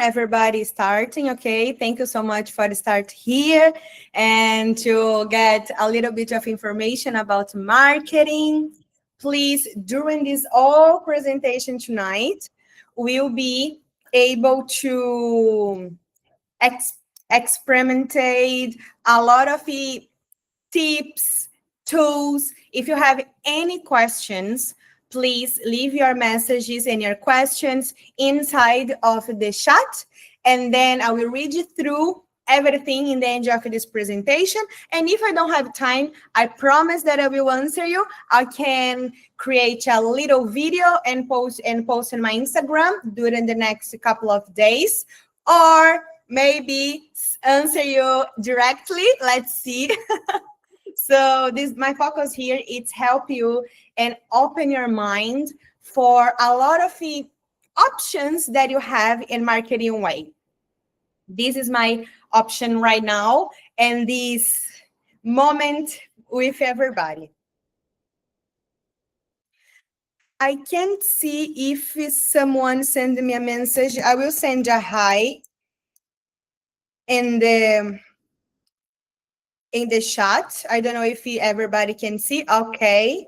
Everybody starting, okay? Thank you so much for the start here and to get a little bit of information about marketing. Please, during this all presentation tonight, we'll be able to experimentate a lot of tips, tools. If you have any questions, please leave your messages and your questions inside of the chat, and then I will read you through everything in the end of this presentation. And if I don't have time, I promise that I will answer you. I can create a little video and post on my Instagram during the next couple of days, or maybe answer you directly. Let's see. So my focus here is help you and open your mind for a lot of the options that you have in marketing way. This is my option right now and this moment with everybody. I can't see if someone send me a message. I will send a hi in the chat. I don't know if everybody can see. Okay.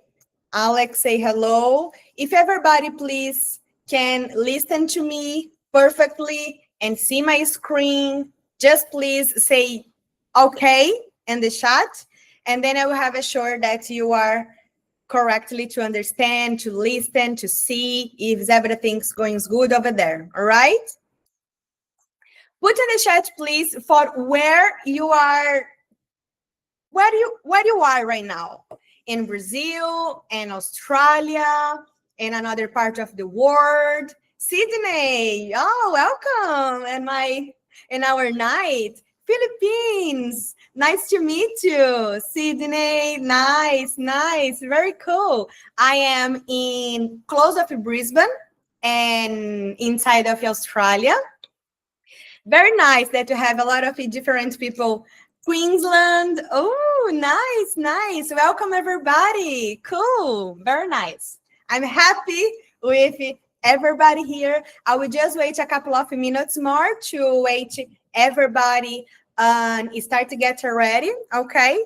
Alex, say hello. If everybody, please, can listen to me perfectly and see my screen, just please say okay in the chat. And then I will have assured that you are correctly to understand, to listen, to see if everything's going good over there. All right? Put in the chat, please, for where you are. Where you are right now, in Brazil, in Australia, in another part of the world. Sydney, oh, welcome. And our night, Philippines. Nice to meet you, Sydney. Nice, very cool. I am in close of Brisbane and inside of Australia. Very nice that you have a lot of different people. Queensland. Oh, nice. Welcome, everybody. Cool. Very nice. I'm happy with everybody here. I will just wait a couple of minutes more to wait everybody and start to get ready. Okay.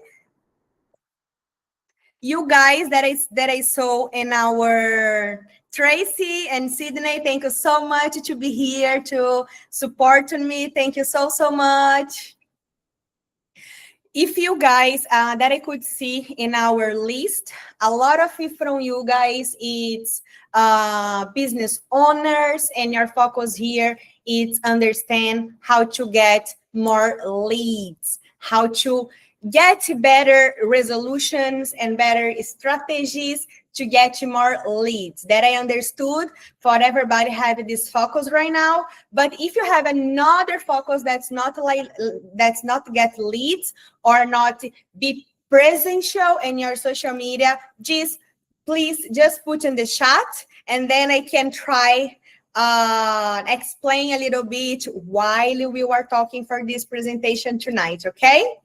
You guys that I saw in our Tracy and Sydney, thank you so much to be here to support me. Thank you so much. If you guys that I could see in our list, a lot of it from you guys, it's business owners, and your focus here is understand how to get more leads, how to get better resolutions and better strategies to get more leads. That I understood for everybody have this focus right now. But if you have another focus that's not get leads or not be presential in your social media, please just put in the chat, and then I can try explain a little bit while we were talking for this presentation tonight, okay?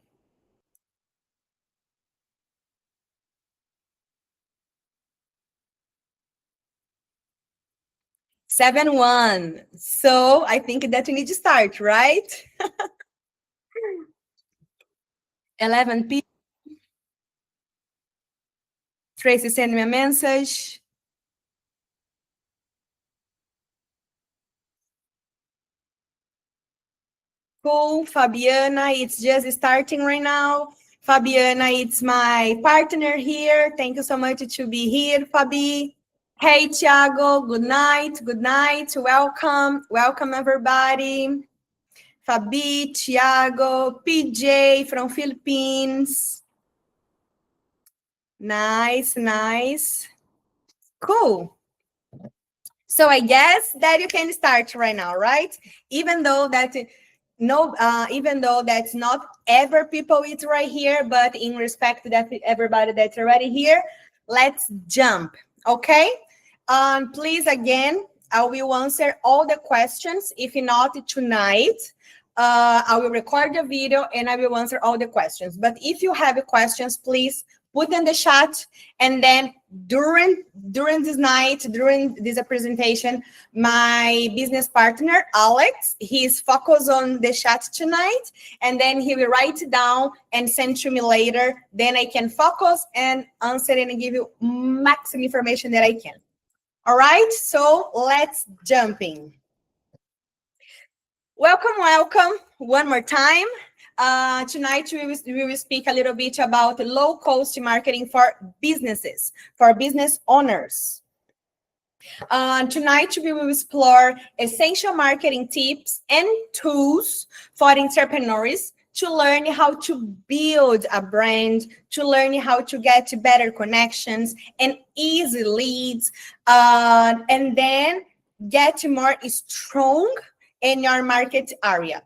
7-1. So I think that we need to start, right? 11 people. Tracy sent me a message. Cool. Fabiana, it's just starting right now. Fabiana, it's my partner here. Thank you so much to be here, Fabi. Hey, Thiago, good night. Welcome, everybody. Fabi, Thiago, PJ from Philippines. Nice. Cool. So I guess that you can start right now, right? Even though that's not ever people it's right here, but in respect to that everybody that's already here, let's jump, okay? Please, again, I will answer all the questions. If not tonight, I will record the video and I will answer all the questions. But if you have questions, please put in the chat, and then during this night, during this presentation, my business partner Alex, he's focused on the chat tonight, and then he will write it down and send to me later. Then I can focus and answer and give you maximum information that I can. All right, so let's jump in. Welcome one more time. Tonight we will speak a little bit about low-cost marketing for businesses, for business owners. Tonight we will explore essential marketing tips and tools for entrepreneurs to learn how to build a brand, to learn how to get better connections and easy leads, and then get more strong in your market area.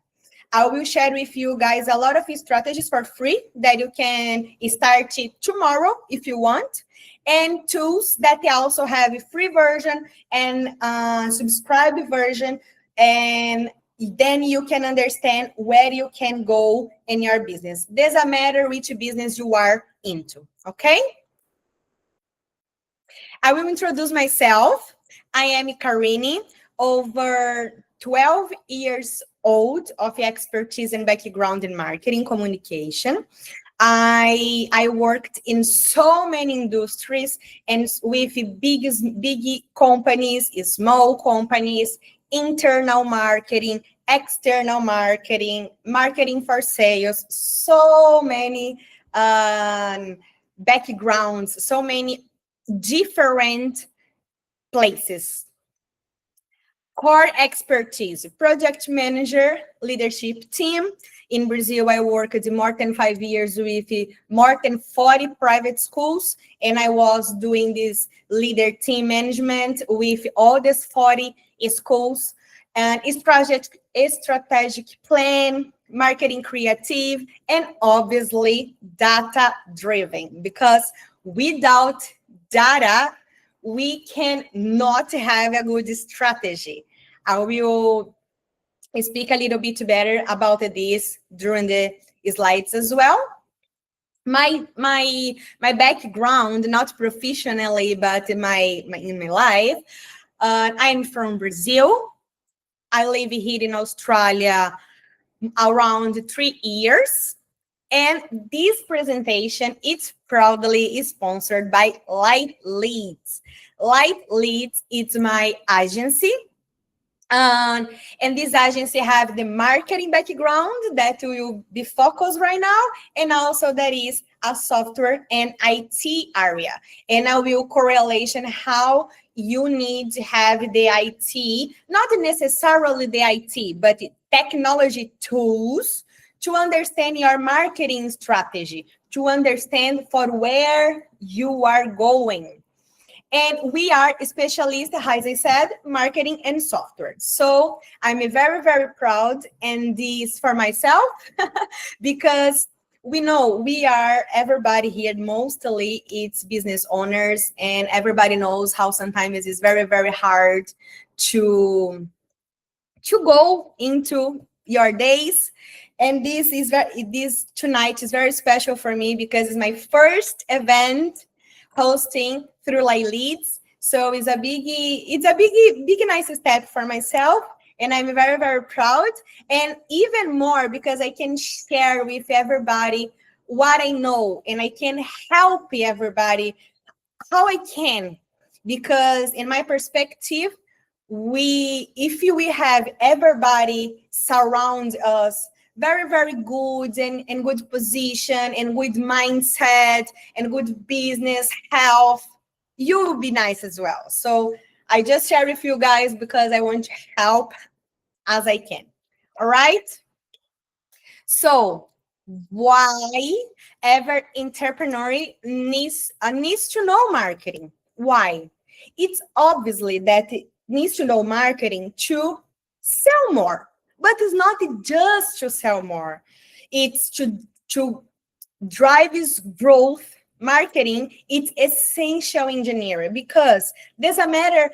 I will share with you guys a lot of strategies for free that you can start it tomorrow if you want, and tools that they also have a free version and subscribed version, and then you can understand where you can go in your business. Doesn't matter which business you are into, okay? I will introduce myself. I am Karine, over 12 years old of expertise and background in marketing communication. I worked in so many industries and with big companies, small companies, internal marketing, external marketing, marketing for sales, so many backgrounds, so many different places. Core expertise, project manager, leadership team. In Brazil, I worked more than 5 years with more than 40 private schools, and I was doing this leader team management with all these 40 schools. And it's strategic plan, marketing creative, and obviously data-driven, because without data, we cannot have a good strategy. I will speak a little bit better about this during the slides as well. My background, not professionally, but in my life, I'm from Brazil. I live here in Australia around 3 years. And this presentation is proudly sponsored by Light Leads. Light Leads is my agency. And this agency have the marketing background that will be focused right now. And also there is a software and IT area. And I will correlation how you need to have the IT, not necessarily the IT, but technology tools to understand your marketing strategy, to understand for where you are going. And we are specialists, as I said, marketing and software. So I'm very, very proud, and this for myself, because we know we are, everybody here, mostly it's business owners, and everybody knows how sometimes it's very, very hard to go into your days. And this tonight is very special for me because it's my first event hosting through Light Leads. So it's a big nice step for myself, and I'm very, very proud, and even more because I can share with everybody what I know, and I can help everybody how I can, because in my perspective, if we have everybody surround us very, very good and good position and good mindset and good business health, you will be nice as well. So I just share with you guys because I want to help as I can. All right. So why every entrepreneur needs to know marketing? Why? It's obviously that it needs to know marketing to sell more, but it's not just to sell more. It's to drive this growth. Marketing, it's essential engineering, because doesn't matter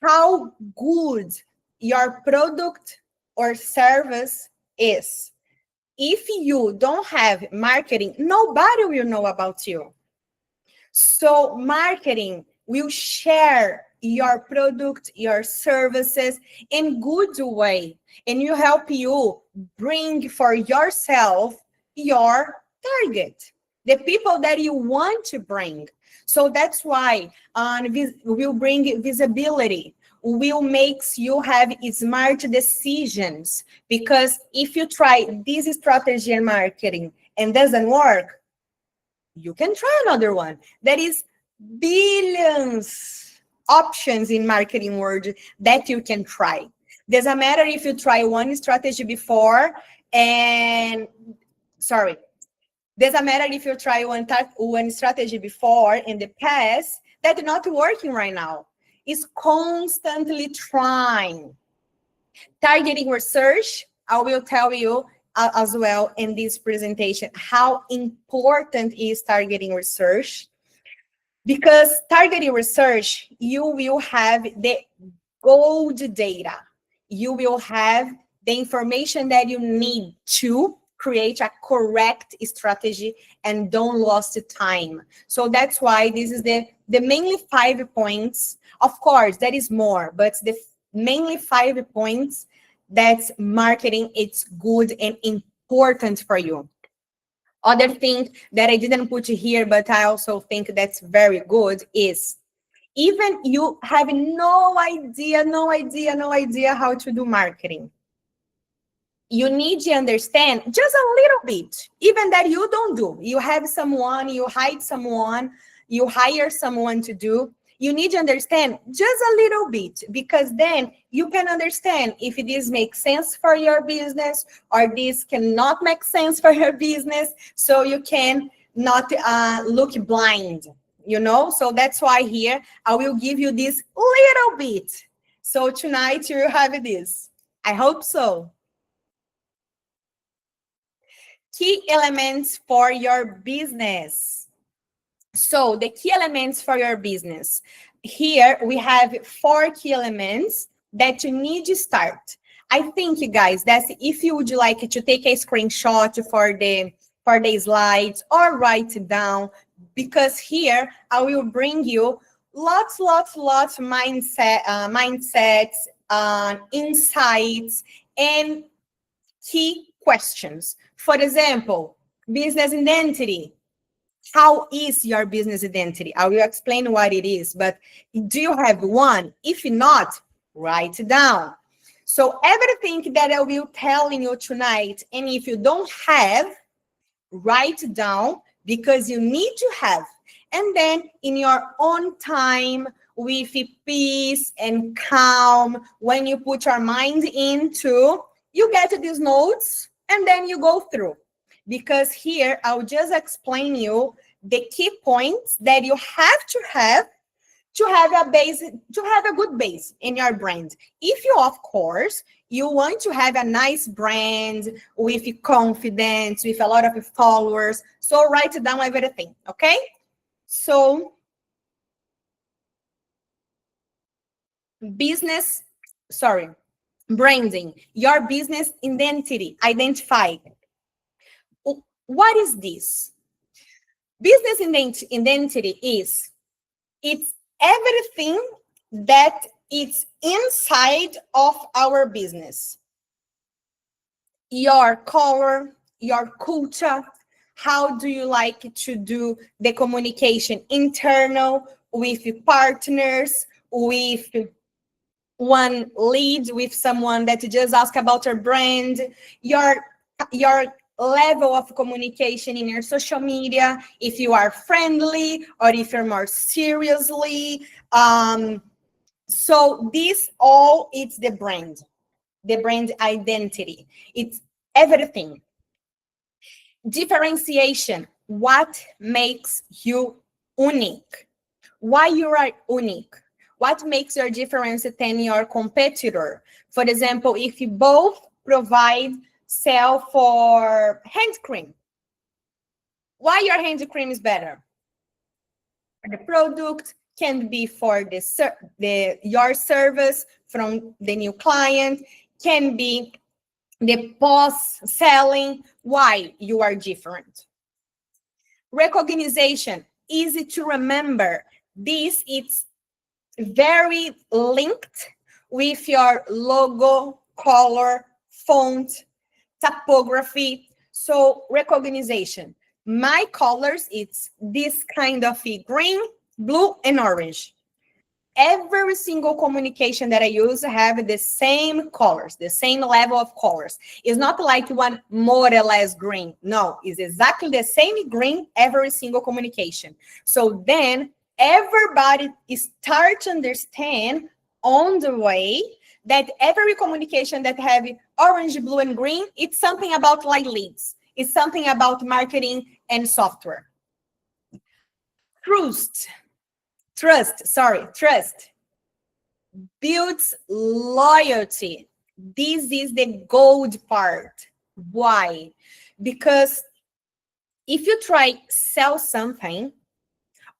how good your product or service is. If you don't have marketing, nobody will know about you. So marketing will share your product, your services in good way, and will help you bring for yourself your target, the people that you want to bring. So that's why will bring visibility, will makes you have smart decisions. Because if you try this strategy in marketing and doesn't work, you can try another one. There is billions options in marketing world that you can try. Doesn't matter if you try one strategy before and sorry. Doesn't matter if you try one strategy before in the past that's not working right now. It's constantly trying. Targeting research, I will tell you as well in this presentation how important is targeting research. Because targeting research, you will have the gold data. You will have the information that you need to create a correct strategy and don't lose time. So that's why this is the mainly 5 points. Of course, there is more, but the mainly 5 points that marketing it's good and important for you. Other thing that I didn't put here, but I also think that's very good is even you have no idea how to do marketing. You need to understand just a little bit, even that you don't do. You have someone, you hire someone to do. You need to understand just a little bit, because then you can understand if this makes sense for your business or this cannot make sense for your business. So you can not look blind, So that's why here I will give you this little bit. So tonight you will have this. I hope so. Key elements for your business. So the key elements for your business. Here we have 4 key elements that you need to start. I think, you guys, that if you would like to take a screenshot for the slides or write it down, because here I will bring you lots mindsets, insights, and key questions. For example, business identity. How is your business identity? I will explain what it is, but do you have one? If not, write it down. So everything that I will tell you tonight, and if you don't have, write it down, because you need to have. And then in your own time, with peace and calm, when you put your mind into, you get these notes and then you go through. Because here I'll just explain you the key points that you have to have a base, to have a good base in your brand. If you, of course, you want to have a nice brand with confidence, with a lot of followers, so write down everything, okay? So branding, your business identity, identify. What is this? Business identity is, it's everything that is inside of our business. Your color, your culture, how do you like to do the communication internal, with partners, with one lead, with someone that just ask about your brand, your level of communication in your social media, if you are friendly or if you're more seriously. So this all, it's the brand identity. It's everything. Differentiation, what makes you unique? Why you are unique? What makes your difference than your competitor? For example, if you both sell for hand cream, why your hand cream is better? The product can be for your service from the new client, can be the post-selling, why you are different. Recognition, easy to remember. This is very linked with your logo, color, font, typography. So recognition. My colors, it's this kind of green, blue, and orange. Every single communication that I use have the same colors, the same level of colors. It's not like one more or less green. No, it's exactly the same green every single communication. So then everybody start to understand on the way that every communication that have orange, blue, and green, it's something about like leads. It's something about marketing and software. Trust builds loyalty. This is the gold part. Why? Because if you try sell something,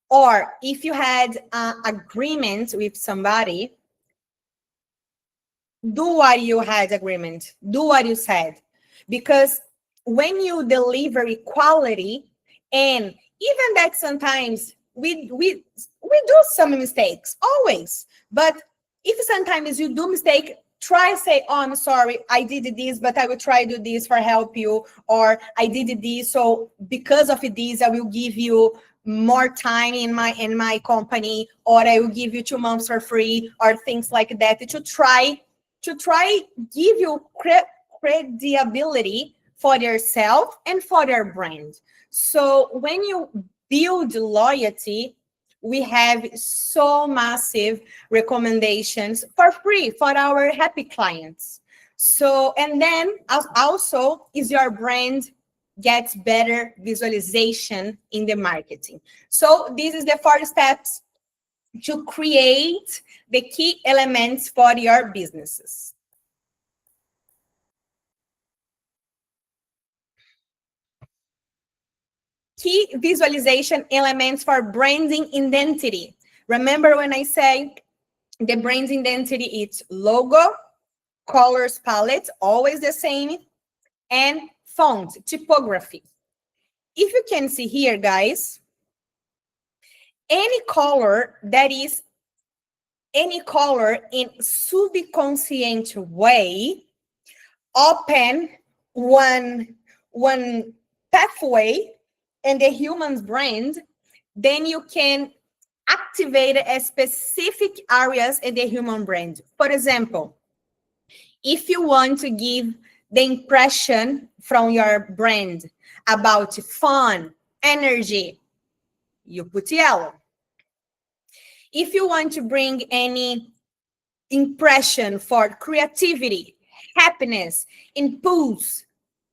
or if you had an agreement with somebody, do what you had agreement, do what you said. Because when you deliver quality, and even that sometimes we do some mistakes, always. But if sometimes you do mistake, try say, oh, I'm sorry, I did this, but I will try to do this for help you, or I did this, so because of this, I will give you more time in my company, or I will give you 2 months for free, or things like that, to try give you credibility for yourself and for your brand. So when you build loyalty, we have so massive recommendations for free for our happy clients. So, and then also is your brand gets better visualization in the marketing. So this is the 4 steps to create the key elements for your businesses. Key visualization elements for branding identity. Remember when I say the brand identity, it's logo, colors palette, always the same, and font, typography. If you can see here, guys, any color that is any color in subconscient way open one pathway in the human's brain, then you can activate a specific areas in the human brain. For example, if you want to give the impression from your brand about fun, energy, you put yellow. If you want to bring any impression for creativity, happiness, impulse,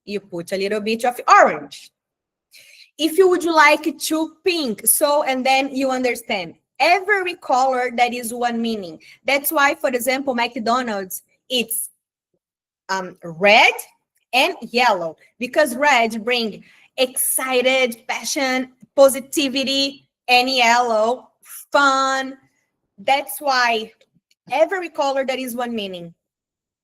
you put a little bit of orange. If you would like to pink, so, and then you understand every color that is one meaning. That's why, for example, McDonald's, it's red and yellow, because red bring excited, passion, positivity, and yellow, fun. That's why every color that is one meaning.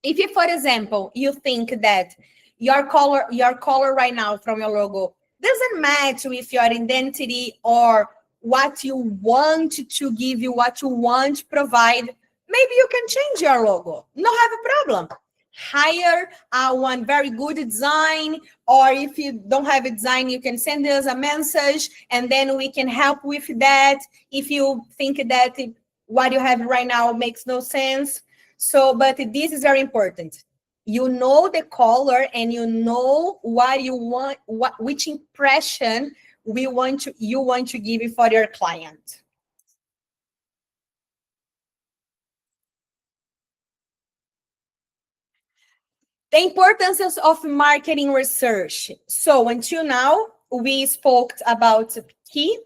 If you, for example, you think that your color right now from your logo doesn't match with your identity or what you want to give you, what you want to provide, maybe you can change your logo. No have a problem. Hire one very good design, or if you don't have a design, you can send us a message and then we can help with that. If you think that what you have right now makes no sense. So, but this is very important. You know the color and you know what you want, which impression you want to give for your client. The importance of marketing research. So until now, we spoke about key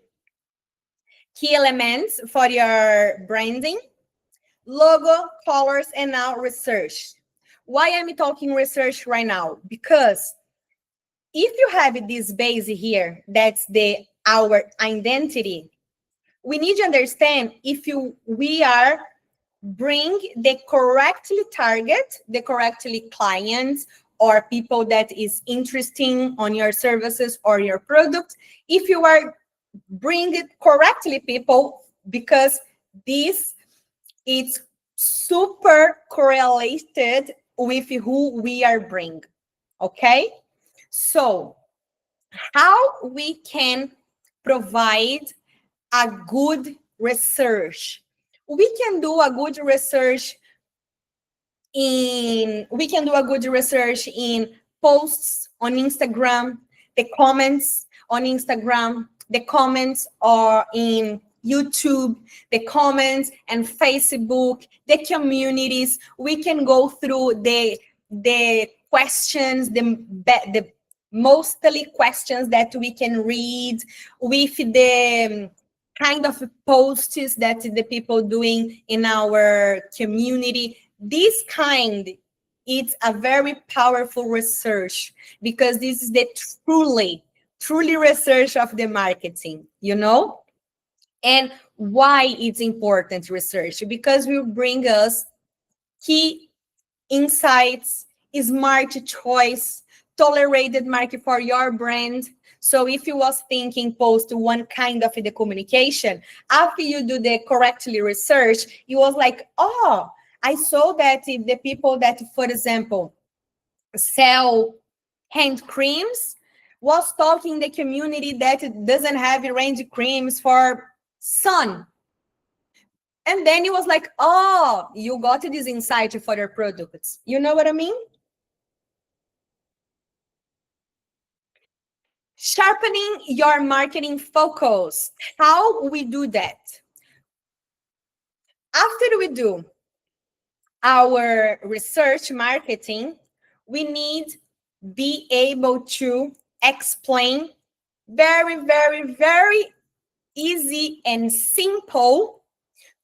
elements for your branding, logo, colors, and now research. Why am I talking research right now? Because if you have this base here, that's our identity, we need to understand if we are bring the correctly target, the correctly clients, or people that is interesting on your services or your product, if you are bring it correctly, people, because this is super correlated with who we are bringing. Okay, so how we can provide a good research? We can do a good research in posts on Instagram, the comments on Instagram, the comments are in YouTube, the comments and Facebook, the communities. We can go through the questions, the mostly questions that we can read with the kind of posts that the people doing in our community. This kind, it's a very powerful research, because this is the truly research of the marketing, you know? And why it's important research? Because it will bring us key insights, smart choice, tolerated market for your brand. So if you was thinking post one kind of the communication, after you do the correctly research, you was like, oh, I saw that if the people that, for example, sell hand creams was talking the community that doesn't have range creams for sun. And then it was like, oh, you got this insight for your products. You know what I mean? Sharpening your marketing focus. How we do that? After we do our research marketing, we need be able to explain very, very, very easy and simple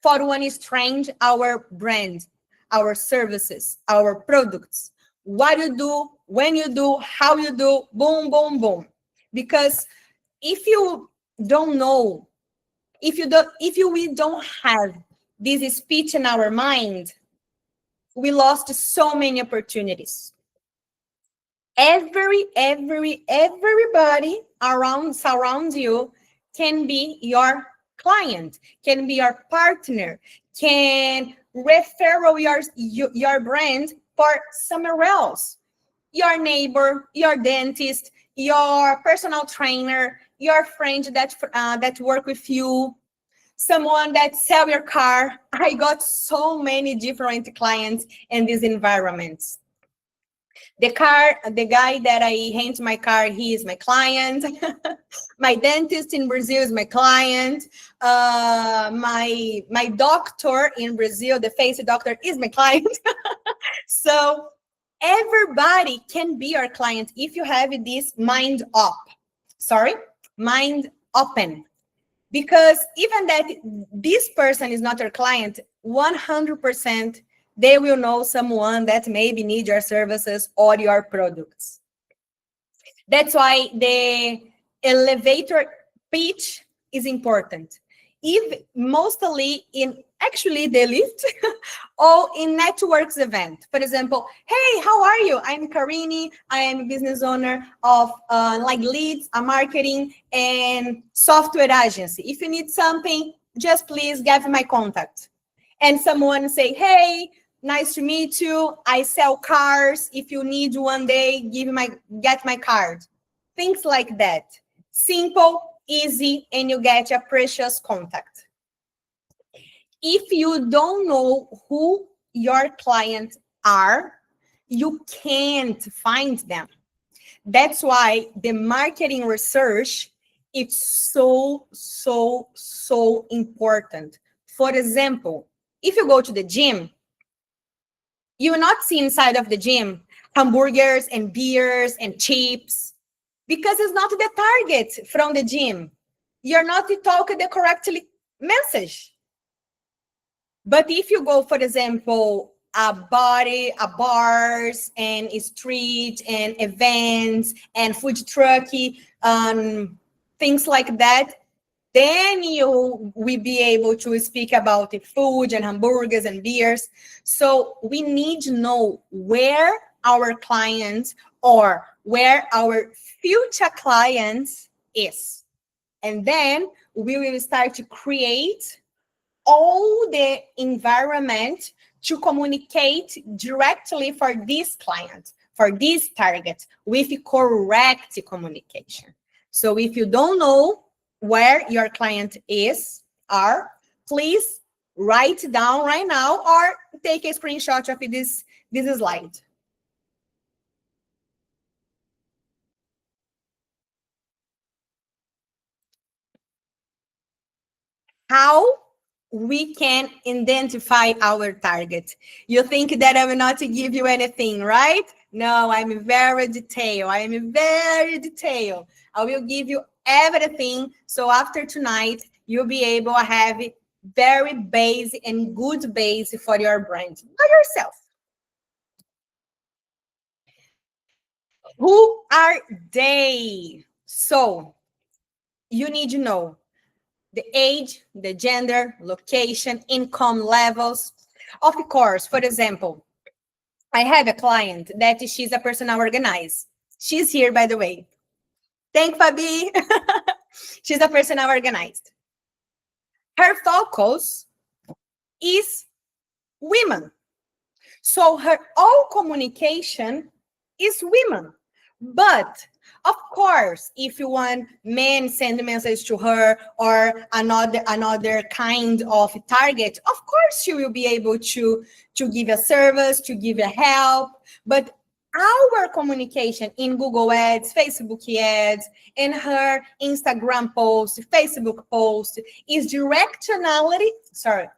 for one is trained our brand, our services, our products, what you do, when you do, how you do, boom, boom, boom. Because if you don't know, we don't have this speech in our mind, we lost so many opportunities. Everybody surrounds you can be your client, can be your partner, can refer your brand for somewhere else. Your neighbor, your dentist, your personal trainer, your friend that work with you, someone that sell your car. I got so many different clients in these environments. The guy that I rent my car, he is my client. My dentist in Brazil is my client. My doctor in Brazil, the face doctor, is my client. So everybody can be your client if you have this mind open. Because even that this person is not your client, 100% they will know someone that maybe need your services or your products. That's why the elevator pitch is important. If mostly in actually the lift or in networks event. For example, hey, how are you? I'm Karine. I am a business owner of like leads, a marketing and software agency. If you need something, just please give my contact. And someone say, hey, nice to meet you. I sell cars. If you need one day, get my card. Things like that. Simple, easy, and you get a precious contact. If you don't know who your clients are, you can't find them. That's why the marketing research is so important. For example, if you go to the gym, you will not see inside of the gym hamburgers and beers and chips, because it's not the target from the gym. You're not talking the correct message. But if you go, for example, bars and street and events and food truck, things like that, then you will be able to speak about the food and hamburgers and beers. So we need to know where our clients or where our future clients is. And then we will start to create all the environment to communicate directly for this client, for this target, with correct communication. So if you don't know where your client is, please write down right now or take a screenshot of this slide. How we can identify our target. You think that I will not give you anything, right? No, I'm very detailed. I will give you everything. So after tonight, you'll be able to have very base and good base for your brand by yourself. Who are they? So you need to know the age, the gender, location, income levels. Of course, for example, I have a client that she's a personal organizer. She's here, by the way. Thank Fabi. She's a personal organized. Her focus is women. So her all communication is women. But of course, if you want men send a message to her or another kind of target, of course she will be able to give a service, to give a help. But our communication in Google Ads, Facebook Ads, and her Instagram post, Facebook post is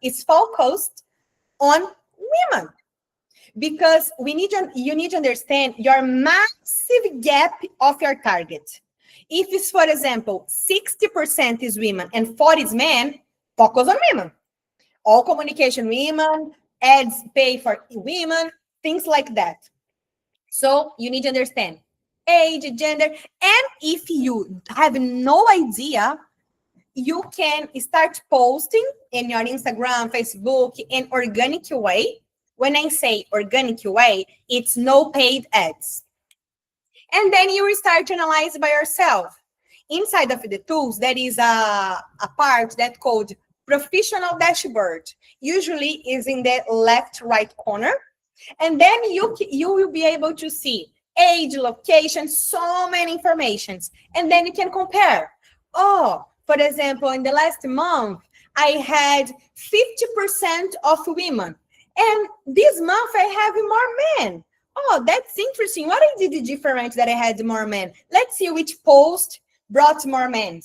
it's focused on women. Because you need to understand your massive gap of your target. If it's, for example, 60% is women and 40 is men, focus on women. All communication women, ads pay for women, things like that. So you need to understand age, gender, and if you have no idea, you can start posting in your Instagram, Facebook in organic way. When I say organic way, it's no paid ads. And then you will start to analyze by yourself. Inside of the tools, there is a part that's called professional dashboard. Usually is in the left right corner. And then you will be able to see age, location, so many informations. And then you can compare. Oh, for example, in the last month, I had 50% of women. And this month, I have more men. Oh, that's interesting. What I did different that I had more men? Let's see which post brought more men.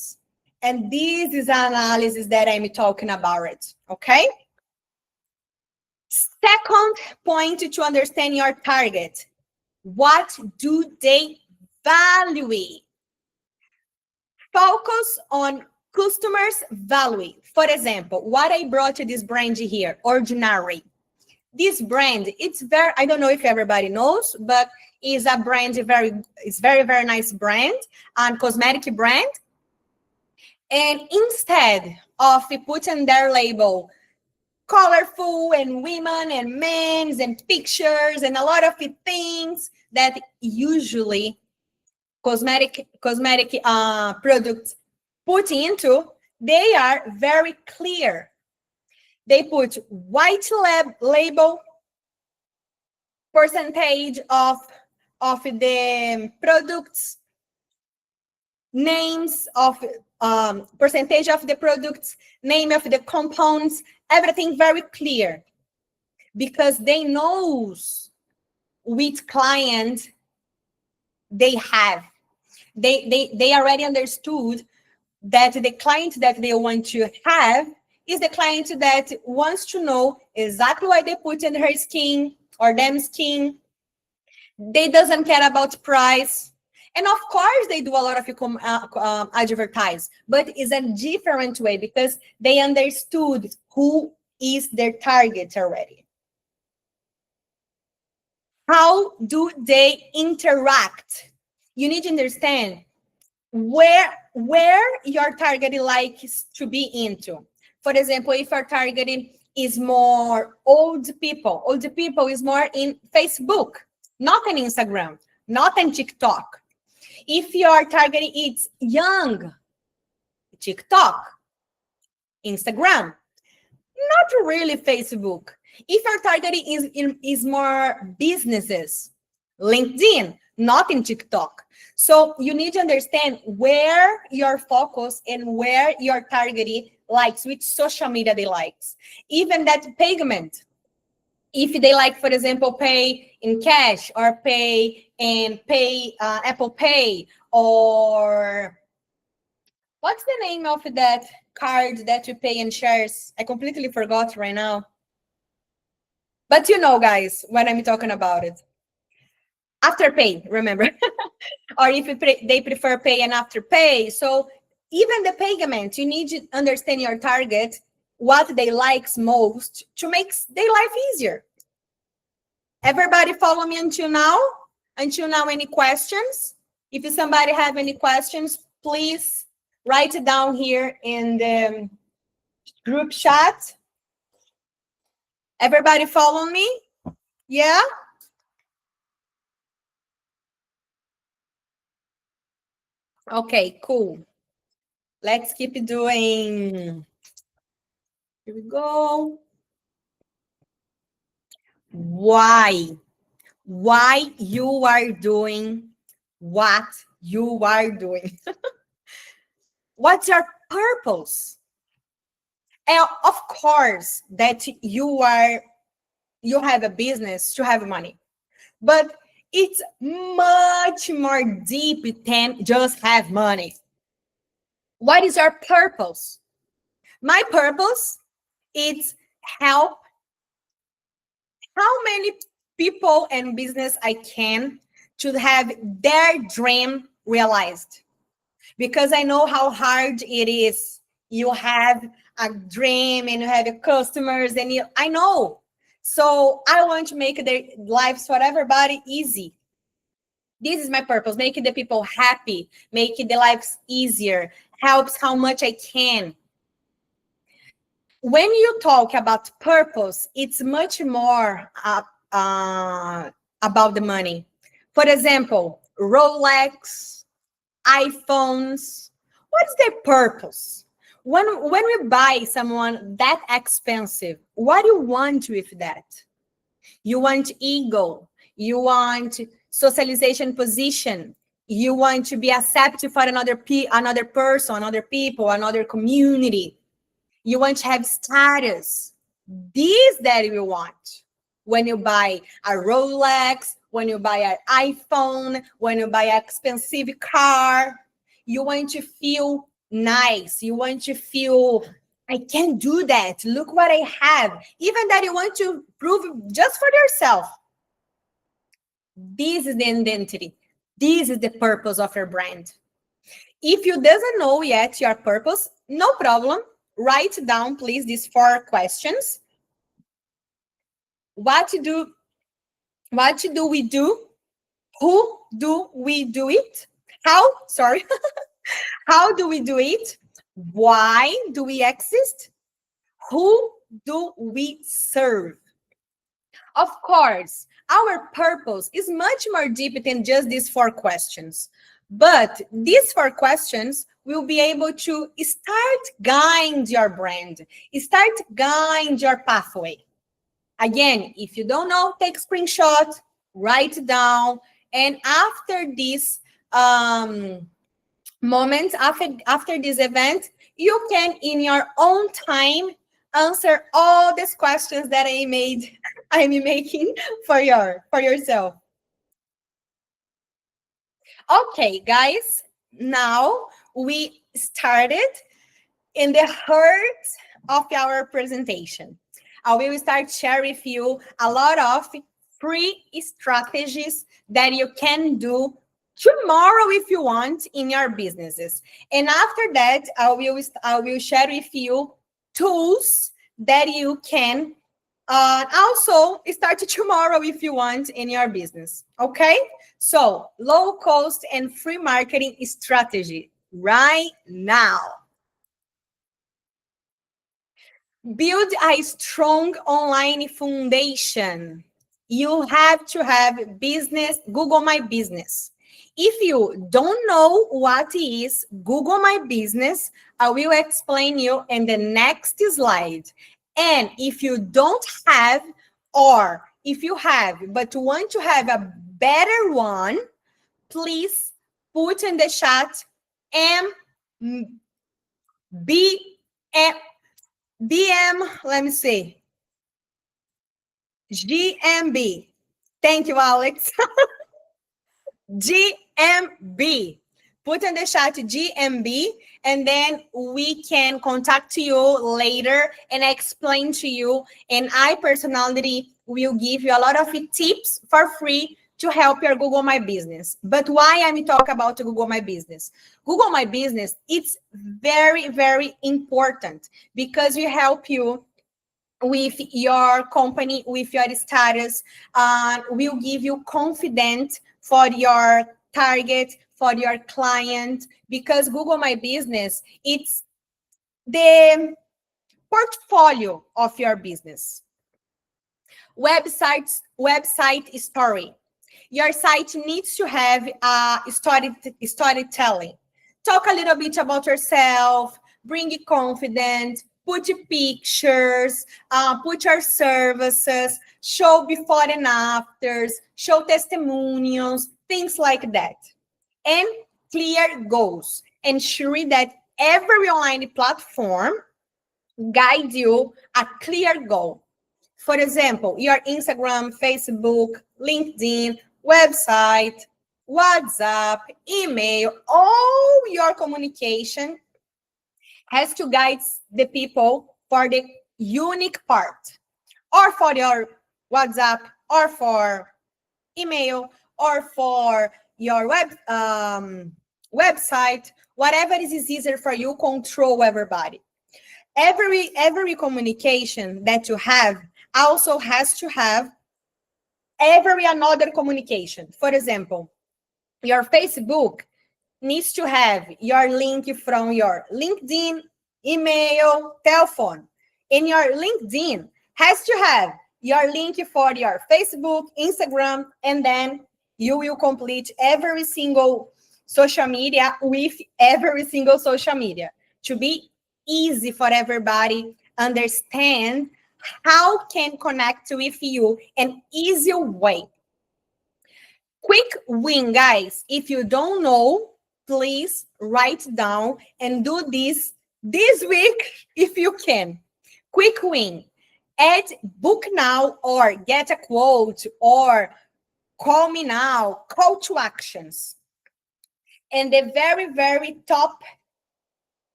And this is an analysis that I'm talking about it, okay? Second point to understand your target. What do they value? Focus on customers' value. For example, what I brought to this brand here, Ordinary. This brand, it's very, I don't know if everybody knows, but is a brand, it's very, very nice brand and cosmetic brand. And instead of putting their label colorful and women and men's and pictures and a lot of things that usually cosmetic products put into, they are very clear. They put white label, percentage of the products, names of percentage of the products, name of the compounds, everything very clear, because they knows which client they have. They already understood that the client that they want to have is the client that wants to know exactly what they put in her skin or them skin. They doesn't care about price. And of course, they do a lot of advertise, but it's a different way because they understood who is their target already. How do they interact? You need to understand where your target likes to be into. For example, if our targeting is more old people is more in Facebook. not on Instagram, not on TikTok. If your target is young, TikTok, Instagram, not really Facebook. If your target is more businesses, LinkedIn, not in TikTok. So you need to understand where your focus and where your target likes, which social media they likes. Even that payment, if they like, for example, pay in cash or pay and pay Apple Pay, or what's the name of that card that you pay in shares? I completely forgot right now. But you know, guys, when I'm talking about it. Afterpay, remember? Or if they prefer pay and afterpay. So even the payment, you need to understand your target, what they likes most to make their life easier. Everybody follow me until now? Until now, any questions? If somebody have any questions, please write it down here in the group chat. Everybody follow me? Yeah? Okay, cool. Let's keep doing. Here we go. Why you are doing what you are doing? What's your purpose? And of course that you have a business to have money, but it's much more deep than just have money. What is your purpose? My purpose is help how many people and business I can to have their dream realized. Because I know how hard it is. You have a dream and you have customers and I know. So I want to make their lives for everybody easy. This is my purpose, making the people happy, making the lives easier, helps how much I can. When you talk about purpose, it's much more about the money. For example, Rolex, iPhones, what's their purpose? When we buy someone that expensive, what do you want with that? You want ego, you want socialization position, you want to be accepted for another person, another people, another community. You want to have status. This that you want when you buy a Rolex, when you buy an iPhone, when you buy an expensive car. You want to feel nice. You want to feel, I can do that. Look what I have. Even that you want to prove just for yourself. This is the identity. This is the purpose of your brand. If you doesn't know yet your purpose, no problem. Write down, please, these 4 questions. What do we do? Who do we do it? How do we do it? Why do we exist? Who do we serve? Of course, our purpose is much more deep than just these 4 questions. But these 4 questions will be able to start guiding your brand, start guiding your pathway. Again, if you don't know, take a screenshot, write it down, and after this moment, after this event, you can, in your own time, answer all these questions that I'm making for yourself. Okay, guys, now we started in the heart of our presentation. I will start sharing with you a lot of free strategies that you can do tomorrow if you want in your businesses. And after that, I will share with you tools that you can also start tomorrow if you want in your business. Okay? So low cost and free marketing strategy right now. Build a strong online foundation. you have to have business, Google My Business. If you don't know what is Google My Business, I will explain you in the next slide. And if you don't have, or if you have, but want to have a better one, please put in the chat M B M DM, let me see, GMB. Thank you, Alex. GMB. Put in the chat GMB, and then we can contact you later and explain to you. And I personally will give you a lot of tips for free to help your Google My Business. But why I'm talking about Google My Business? Google My Business, it's very, very important because we help you with your company, with your status. Will give you confidence for your target, for your client, because Google My Business, it's the portfolio of your business. Website story. Your site needs to have storytelling. Talk a little bit about yourself, bring confidence, put pictures, put your services, show before and afters, show testimonials, things like that. And clear goals. Ensure that every online platform guides you a clear goal. For example, your Instagram, Facebook, LinkedIn, website, WhatsApp, email, all your communication has to guide the people for the unique part, or for your WhatsApp, or for email, or for your website, whatever is easier for you, control everybody. Every communication that you have also has to have every another communication. For example, your Facebook needs to have your link from your LinkedIn, email, telephone. And your LinkedIn has to have your link for your Facebook, Instagram, and then you will complete every single social media with every single social media to be easy for everybody understand how can connect with you an easy way. Quick win, guys. If you don't know, please write down and do this week if you can. Quick win. Add book now or get a quote or call me now, call to actions. And the very, very top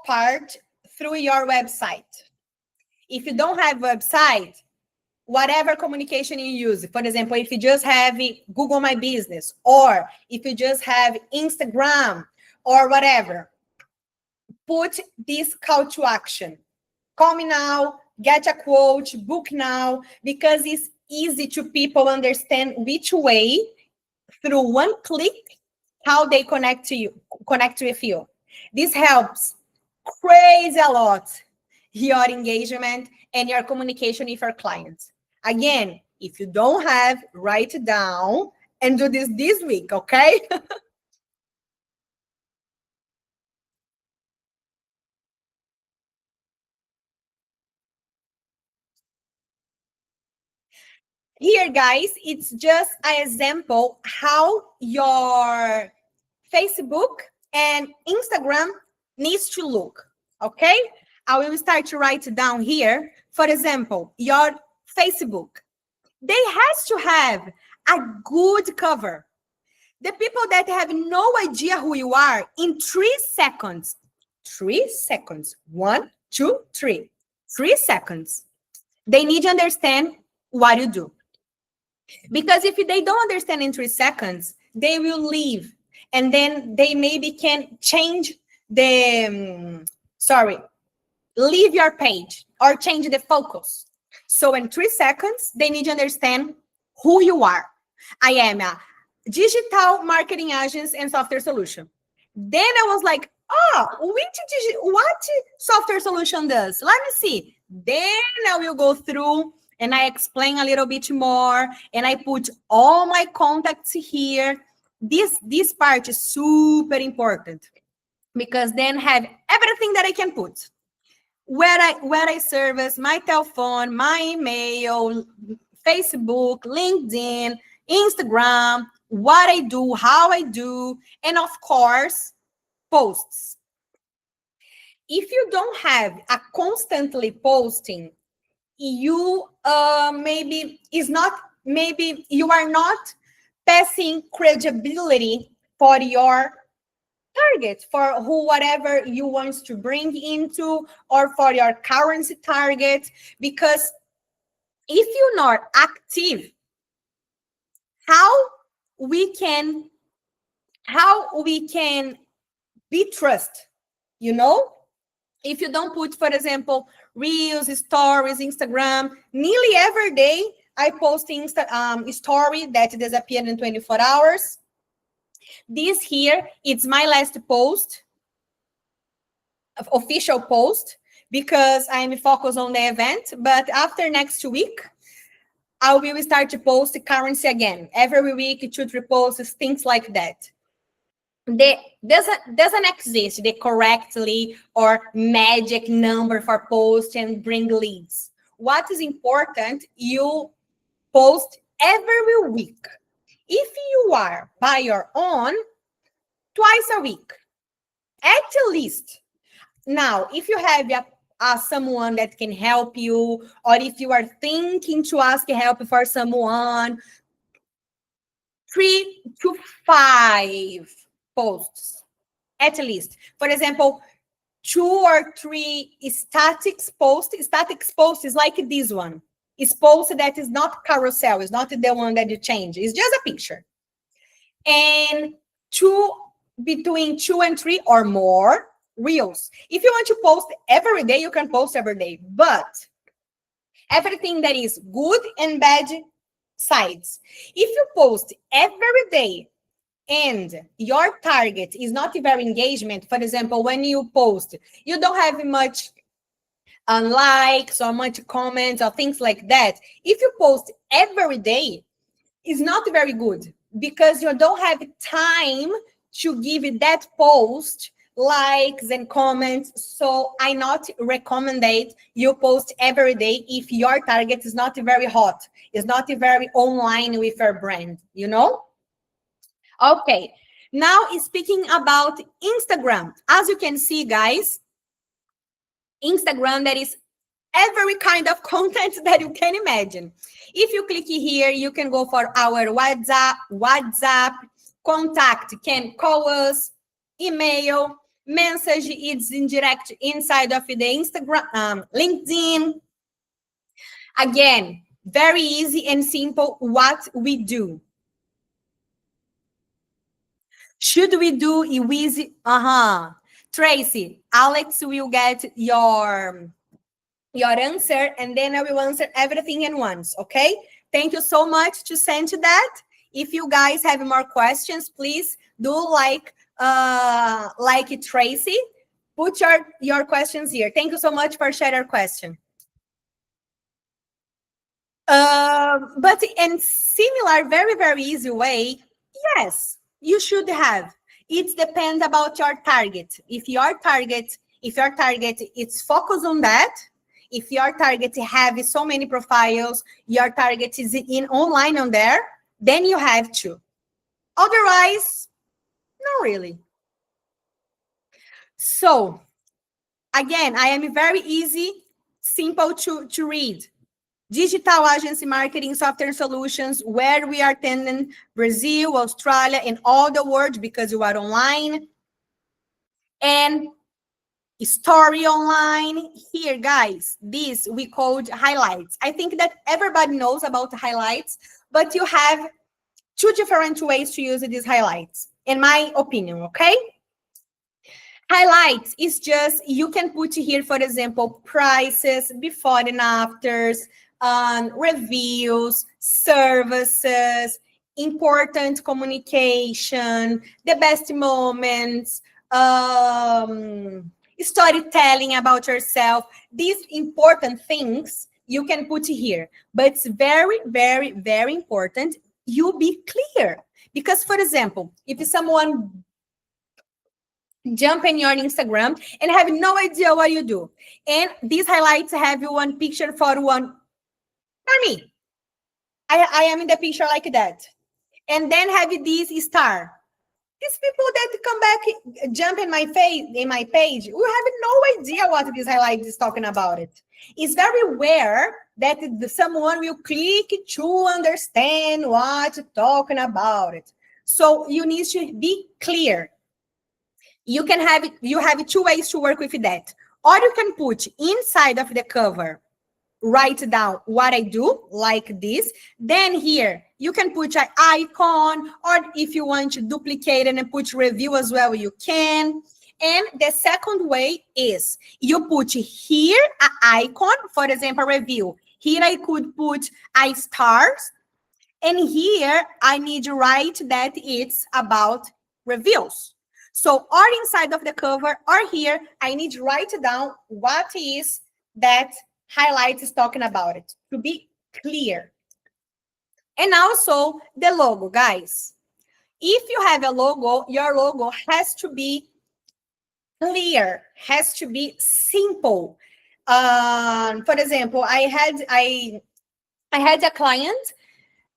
part through your website. If you don't have a website, whatever communication you use, for example, if you just have Google My Business, or if you just have Instagram or whatever, put this call to action. Call me now, get a quote, book now, because it's easy to people understand which way, through one click, how they connect with you. This helps crazy a lot your engagement and your communication with your clients. Again, if you don't have, write it down and do this week, okay? Here, guys, it's just an example how your Facebook and Instagram needs to look, okay? I will start to write it down here. For example, your Facebook, they has to have a good cover. The people that have no idea who you are, in 3 seconds, 3 seconds, 1, 2, 3, 3 seconds, they need to understand what you do. Because if they don't understand in 3 seconds, they will leave. And then they maybe can change the, leave your page or change the focus. So in 3 seconds, they need to understand who you are. I am a digital marketing agents and software solution. Then I was like, what software solution does? Let me see. Then I will go through and I explain a little bit more, and I put all my contacts here. This part is super important because then have everything that I can put. Where I service, my telephone, my email, Facebook, LinkedIn, Instagram, what I do, how I do, and of course, posts. If you don't have a constantly posting, you maybe you are not passing credibility for your target, for whatever you want to bring into, or for your currency target. Because if you're not active, how we can be trust, you know? If you don't put, for example, reels, stories, Instagram, nearly every day I post story that disappeared in 24 hours. This here, it's my last post, official post, because I'm focused on the event. But after next week, I will start to post currency again. Every week, it should repost things like that. Doesn't exist the correctly or magic number for post and bring leads. What is important, you post every week. If you are by your own, twice a week, at least. Now, if you have someone that can help you, or if you are thinking to ask help for someone, 3 to 5 posts, at least. For example, 2 or 3 statics posts. Statics post is like this one. It's post that is not carousel. It's not the one that you change. It's just a picture. And between 2 and 3 or more reels. If you want to post every day, you can post every day. But everything that is good and bad sides. If you post every day and your target is not very engagement, for example, when you post, you don't have much likes or much comments or things like that. If you post every day, it's not very good because you don't have time to give that post likes and comments. So I not recommend you post every day if your target is not very hot, is not very online with your brand, you know? Okay, now speaking about Instagram. As you can see, guys, Instagram, that is every kind of content that you can imagine. If you click here, you can go for our WhatsApp, contact, can call us, email, message, it's in direct inside of the Instagram, LinkedIn. Again, very easy and simple what we do. Should we do a easy? Tracy, Alex will get your answer, and then I will answer everything in once, okay? Thank you so much to send to that. If you guys have more questions, please do like Tracy. Put your questions here. Thank you so much for sharing your question. But in similar, very, very easy way, yes, you should have. It depends about your target. If your target is focused on that, if your target have so many profiles, your target is in online on there, then you have to. Otherwise, not really. So, again, I am very easy, simple to read. Digital agency marketing software solutions, where we are attending Brazil, Australia, and all the world because you are online. And story online. Here, guys, this we called highlights. I think that everybody knows about highlights, but you have 2 different ways to use these highlights, in my opinion, okay? Highlights is just, you can put here, for example, prices, before and afters, reviews, services, important communication, the best moments, storytelling about yourself. These important things you can put here. But it's very, very, very important you be clear. Because, for example, if someone jump in your Instagram and have no idea what you do, and these highlights have one picture for me. I am in the picture like that. And then have this star. These people that come back, jump in my page, we have no idea what this highlight is talking about it. It's very rare that someone will click to understand what you're talking about it. So you need to be clear. You have two ways to work with that. Or you can put inside of the cover, write down what I do, like this. Then here, you can put an icon, or if you want to duplicate it and put review as well, you can. And the second way is you put here an icon, for example, review. Here I could put stars. And here I need to write that it's about reviews. So, or inside of the cover, or here, I need to write down what is that highlight is talking about it, to be clear. And also the logo, guys. If you have a logo, your logo has to be clear, has to be simple. For example, I had a client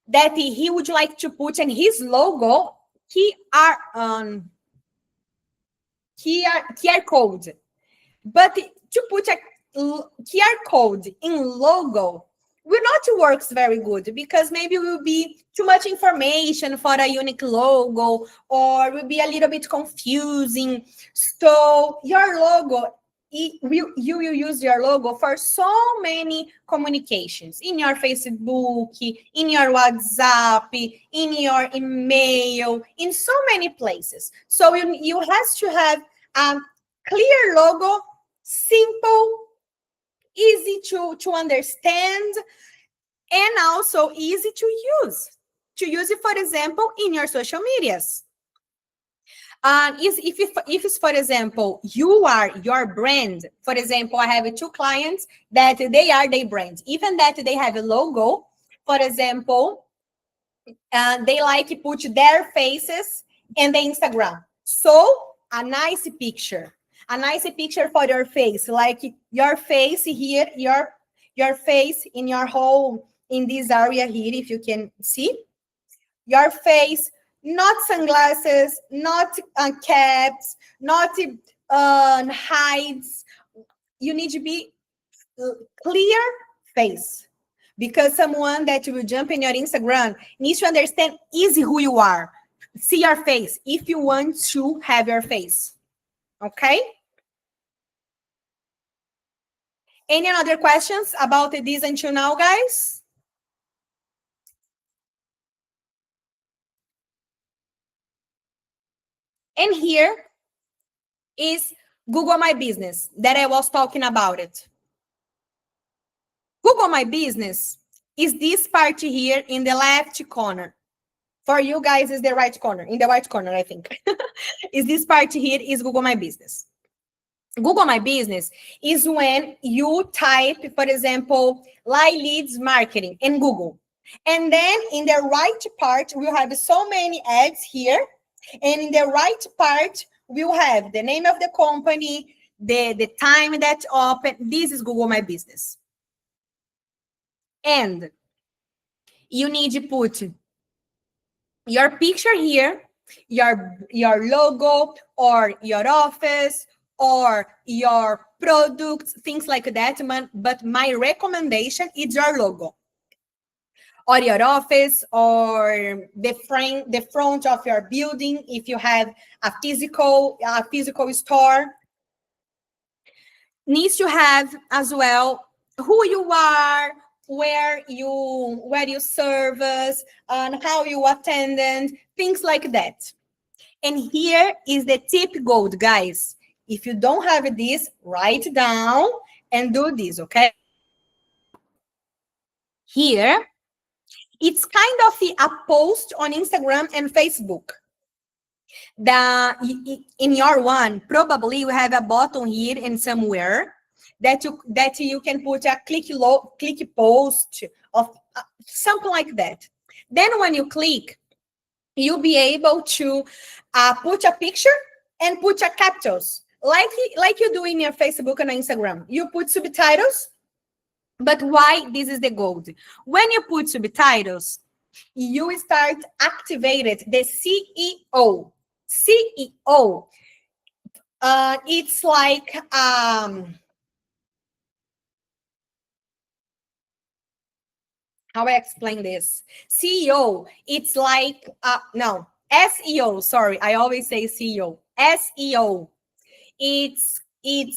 that he would like to put in his logo QR code. But to put a QR code in logo will not works very good, because maybe it will be too much information for a unique logo, or will be a little bit confusing. So your logo, you will use your logo for so many communications, in your Facebook, in your WhatsApp, in your email, in so many places. So you have to have a clear logo, simple, easy to understand, and also easy to use. To use it, for example, in your social medias. If it's, for example, you are your brand. For example, I have two clients that they are their brand. Even that they have a logo, for example, they like to put their faces in the Instagram. So a nice picture for your face, like your face here, your face in your whole, in this area here, if you can see your face, not sunglasses, not caps, not hides. You need to be clear face, because someone that will jump in your Instagram needs to understand easy who you are, see your face if you want to have your face. Okay? Any other questions about this until now, guys? And here is Google My Business that I was talking about it. Google My Business is this part here in the left corner. For you guys, is the right corner, in the right corner, I think. Is this part here is Google My Business. Google My Business is when you type, for example, live leads marketing in Google. And then in the right part, we'll have so many ads here. And in the right part, we'll have the name of the company, the time that's open. This is Google My Business. And you need to put your picture here, your logo, or your office, or your products, things like that. But my recommendation is your logo, or your office, or the front of your building, if you have a physical store. Needs to have as well who you are, where you service, and how you attend, things like that. And here is the tip gold, guys. If you don't have this, write down and do this, okay? Here, it's kind of a post on Instagram and Facebook. In your one, probably you have a button here and somewhere that you can put a click post of something like that. Then when you click, you'll be able to put a picture and put a captions like you do in your Facebook and Instagram. You put subtitles, but why this is the gold? When you put subtitles, you start activated the CEO. CEO. It's like how I explain this. CEO, it's like no, SEO. Sorry, I always say CEO. SEO. It's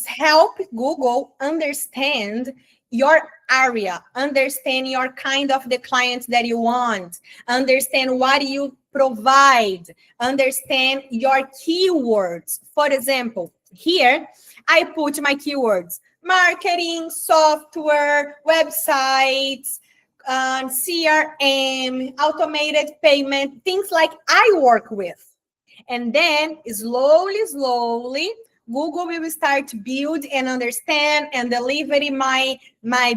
help Google understand your area, understand your kind of the clients that you want, understand what you provide, understand your keywords. For example, here I put my keywords: marketing, software, websites, CRM, automated payment, things like I work with. And then slowly, Google will start to build and understand and deliver my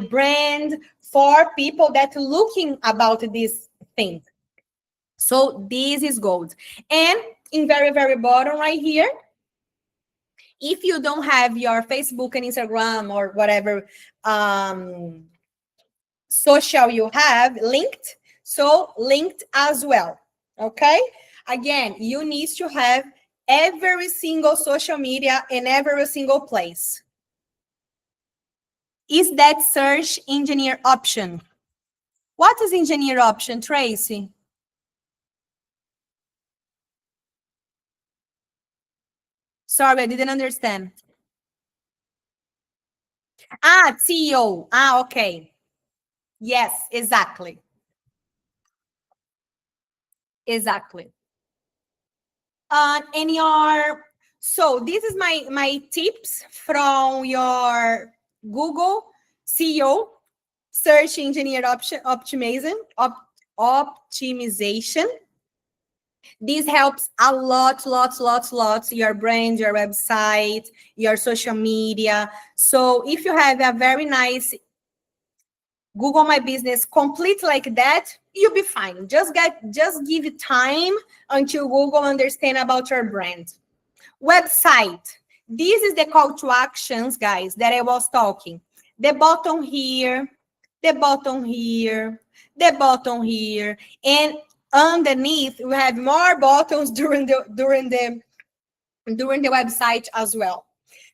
brand for people that are looking about this thing. So this is gold. And in very, very bottom right here, if you don't have your Facebook and Instagram or whatever social you have linked, so linked as well, okay? Again, you need to have every single social media in every single place. Is that search engineer option? What is engineer option, Tracy? Sorry, I didn't understand. CEO. Okay. Yes, exactly. Exactly. So this is my tips from your Google CEO, search engineer optimization. This helps a lot, your brand, your website, your social media. So if you have a very nice Google My Business complete like that, you'll be fine. Just give it time until Google understand about your brand. Website. This is the call to actions, guys, that I was talking. The button here, the button here, the button here, and underneath we have more buttons during the website as well.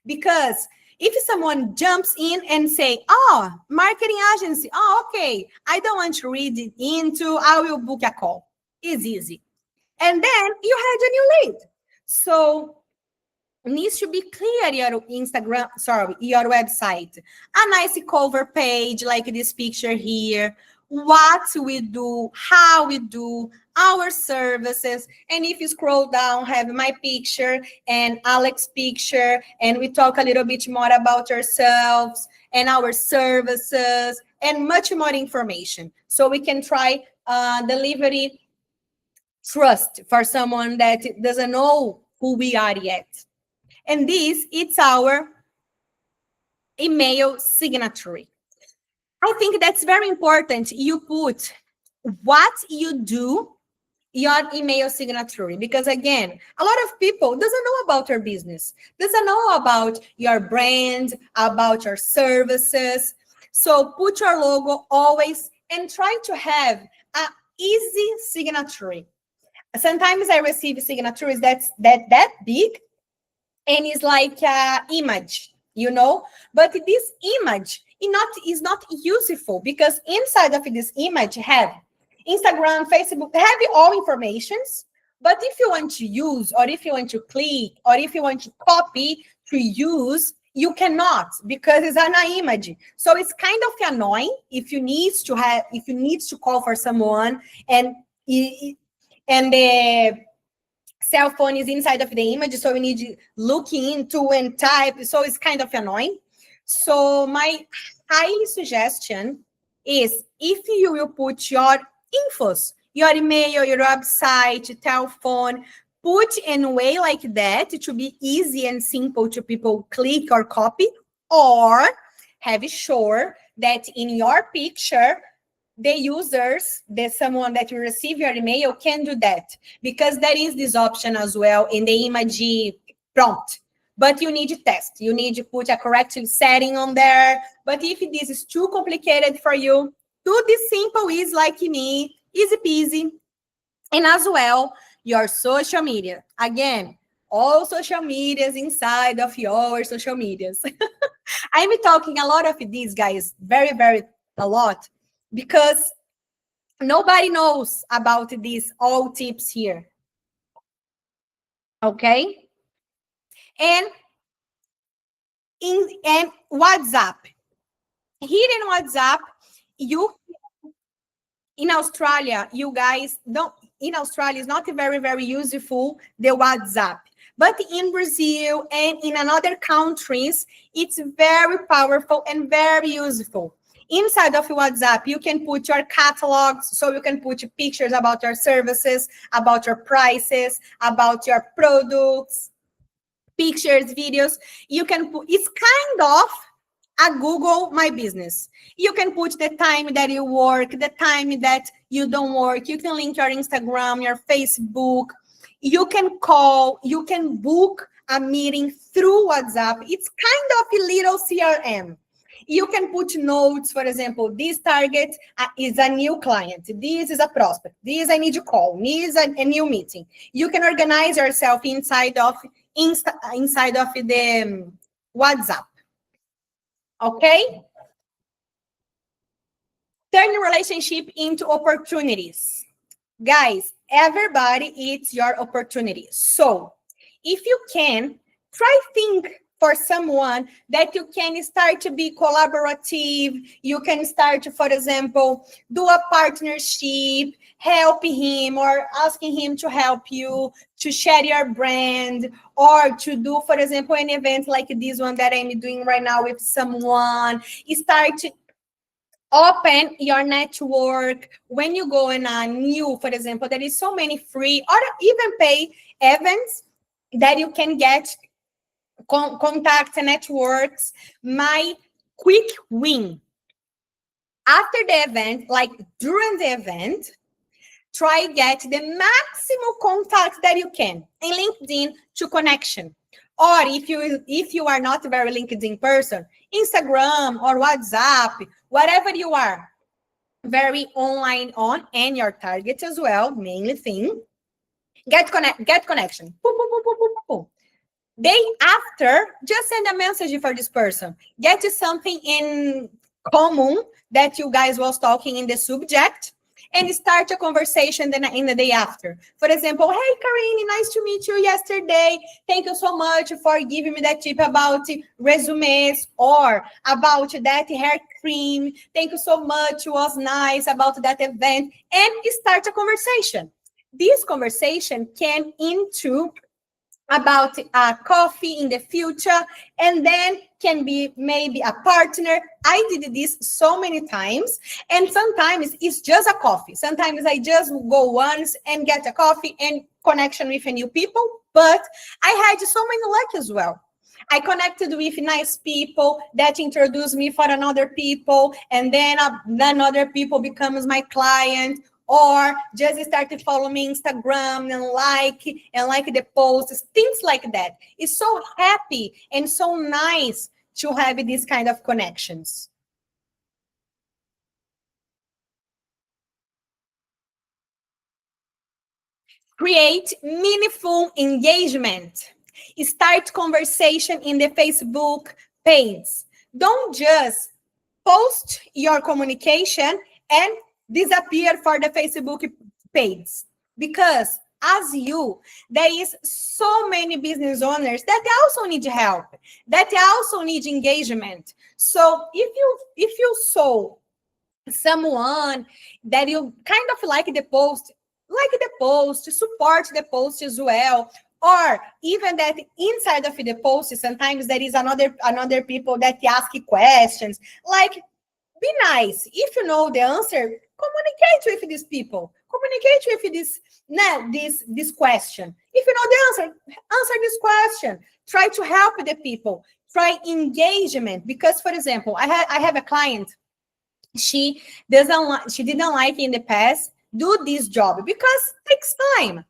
Because if someone jumps in and say, oh, marketing agency, oh, okay, I don't want to read it into, I will book a call. It's easy. And then you had a new lead. So needs to be clear your your website. A nice cover page like this picture here. What we do, how we do, our services. And if you scroll down, have my picture and Alex's picture, and we talk a little bit more about ourselves and our services and much more information. So we can try delivery trust for someone that doesn't know who we are yet. And this, it's our email signature. I think that's very important. You put what you do, your email signature, because again, a lot of people doesn't know about your business, doesn't know about your brand, about your services. So put your logo always and try to have an easy signature. Sometimes I receive signatures that's that big, and it's like an image, but this image is not useful, because inside of this image have Instagram, Facebook, have all informations. But if you want to use, or if you want to click, or if you want to copy to use, you cannot, because it's an image. So it's kind of annoying if you need to call for someone and the cell phone is inside of the image, so we need to look into and type. So it's kind of annoying. So my highly suggestion is, if you will put your infos, your email, your website, telephone, put in a way like that to be easy and simple to people click or copy, or have sure that in your picture, the users, someone that you receive your email can do that, because there is this option as well in the image prompt. But you need to test. You need to put a correct setting on there. But if this is too complicated for you, do this simple is like me, easy peasy. And as well, your social media. Again, all social medias inside of your social medias. I'm talking a lot of these guys, very, very a lot, because nobody knows about these all tips here. Okay? And in WhatsApp. Here in WhatsApp, in Australia, you guys don't, in Australia, it's not very, very useful, the WhatsApp. But in Brazil and in other countries, it's very powerful and very useful. Inside of WhatsApp, you can put your catalogs, so you can put pictures about your services, about your prices, about your products, pictures, videos. You can put, it's kind of a Google My Business. You can put the time that you work, the time that you don't work. You can link your Instagram, your Facebook. You can call, you can book a meeting through WhatsApp. It's kind of a little CRM. You can put notes, for example, this target is a new client. This is a prospect. This I need to call. This is a new meeting. You can organize yourself inside of the WhatsApp. Okay? Turn relationship into opportunities. Guys, everybody it's your opportunity. So if you can, try think for someone that you can start to be collaborative. You can start to, for example, do a partnership, help him or asking him to help you, to share your brand, or to do, for example, an event like this one that I'm doing right now with someone. Start to open your network. When you go in a new, for example, there is so many free or even pay events that you can get contacts and networks. My quick win after the event, like during the event, try get the maximum contact that you can in LinkedIn to connection. Or if you are not a very LinkedIn person, Instagram or WhatsApp, whatever you are very online on, and your target as well, mainly thing, get connection. Boom, boom, boom, boom, boom, boom. Day after, just send a message for this person. Get something in common that you guys was talking in the subject, and start a conversation then in the day after. For example, hey, Karine, nice to meet you yesterday. Thank you so much for giving me that tip about resumes or about that hair cream. Thank you so much. It was nice about that event. And start a conversation. This conversation can into about a coffee in the future, and then can be maybe a partner. I did this so many times, and sometimes it's just a coffee. Sometimes I just go once and get a coffee and connection with new people, but I had so many luck as well. I connected with nice people that introduced me for another people, and then other people becomes my client, or just start to follow me Instagram and like the posts, things like that. It's so happy and so nice to have these kind of connections. Create meaningful engagement. Start conversation in the Facebook page. Don't just post your communication and disappear for the Facebook page, because as you, there is so many business owners that also need help, that also need engagement. So if you saw someone that you kind of like the post, support the post as well. Or even that inside of the post, sometimes there is another people that ask questions, like Be nice. If you know the answer, communicate with these people. Communicate with this question. If you know the answer this question. Try to help the people. Try engagement. Because, for example, I have a client. She didn't like in the past do this job because it takes time.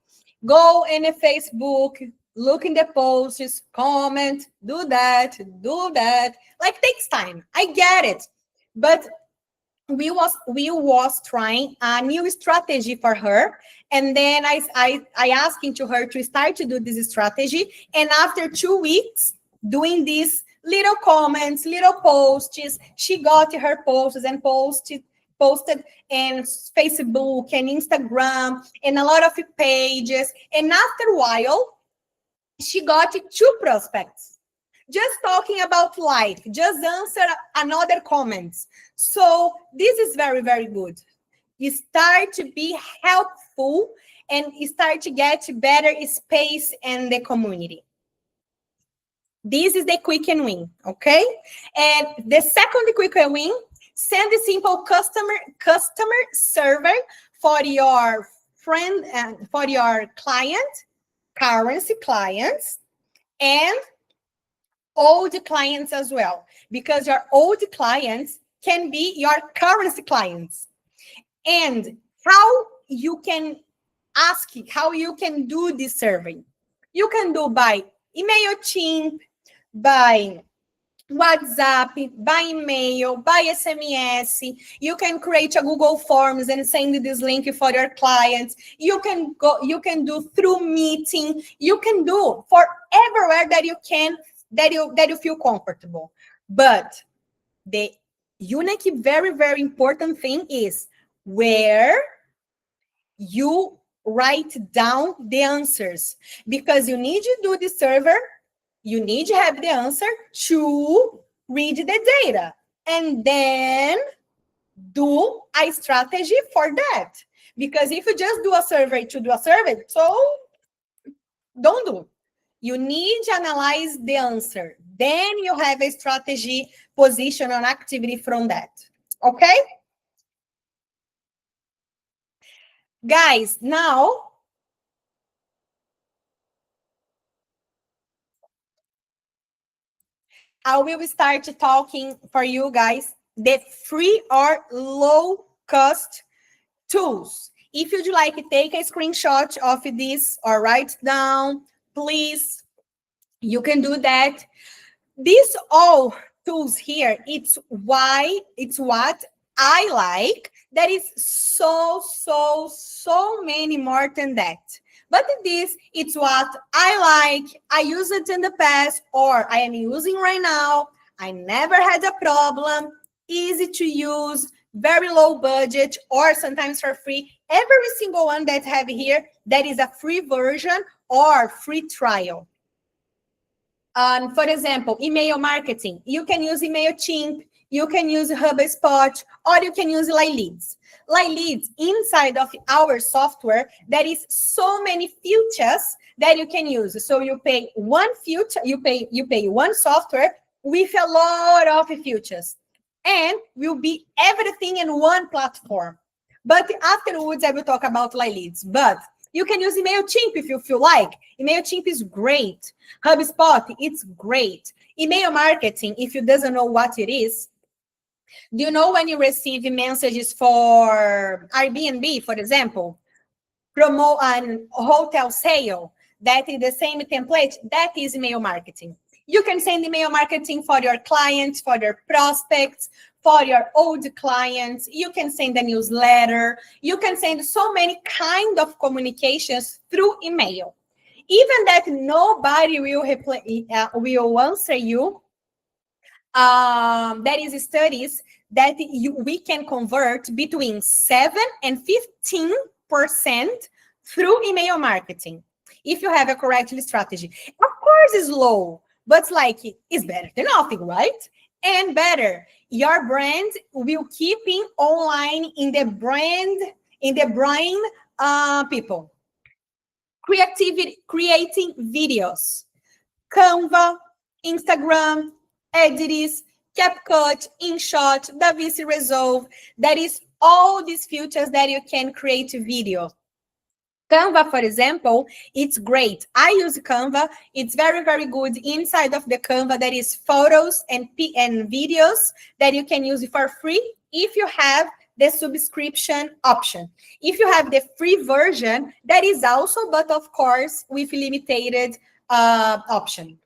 Go in a Facebook, look in the posts, comment, do that. Like, takes time. I get it. But we was trying a new strategy for her, and then I asking to her to start to do this strategy, and after 2 weeks doing these little comments, little posts, she got her posts and posted in Facebook and Instagram and a lot of pages, and after a while she got 2 prospects just talking about life, just answer another comments. So this is very, very good. You start to be helpful and you start to get better space in the community. This is the quick and win, okay? And the second quick and win, send a simple customer survey for your friend and for your client, currency clients, and old clients as well, because your old clients can be your currency clients. And how you can how you can do this survey. You can do by email, by WhatsApp, by email, by SMS. You can create a Google Forms and send this link for your clients. You can do through meeting. You can do for everywhere that you can, that you feel comfortable. But the unique, very, very important thing is where you write down the answers, because you need to do the server, you need to have the answer to read the data, and then do a strategy for that. Because if you just do a survey to do a survey, so don't do. You need to analyze the answer. Then you have a strategy, position, and activity from that. Okay? Guys, now I will start talking for you guys the free or low cost tools. If you'd like to take a screenshot of this or write down, please, you can do that. These all tools here, it's what I like. That is so many more than that. But this, it's what I like. I use it in the past, or I am using right now. I never had a problem. Easy to use, very low budget, or sometimes for free. Every single one that I have here, that is a free version or free trial. For example, email marketing. You can use MailChimp, you can use HubSpot, or you can use Leads. Leads, inside of our software, there is so many features that you can use. So you pay one feature, you pay one software with a lot of features, and will be everything in one platform. But afterwards, I will talk about Leads. But you can use MailChimp if you feel like. MailChimp is great. HubSpot, it's great. Email marketing, if you doesn't know what it is, do you know when you receive messages for Airbnb, for example, promote an hotel sale, that is the same template, that is email marketing. You can send email marketing for your clients, for your prospects, for your old clients. You can send a newsletter. You can send so many kind of communications through email. Even that nobody will answer you. There is studies that we can convert between 7 and 15% through email marketing, if you have a correct strategy. Of course, it's low, but it's better than nothing, right? And better, your brand will keep online in the brain people. Creating videos, Canva, Instagram, attendees, CapCut, InShot, DaVinci Resolve. That is all these features that you can create a video. Canva, for example, it's great. I use Canva. It's very, very good. Inside of the Canva, there is photos and videos that you can use for free if you have the subscription option. If you have the free version, that is also, but of course, with limited option.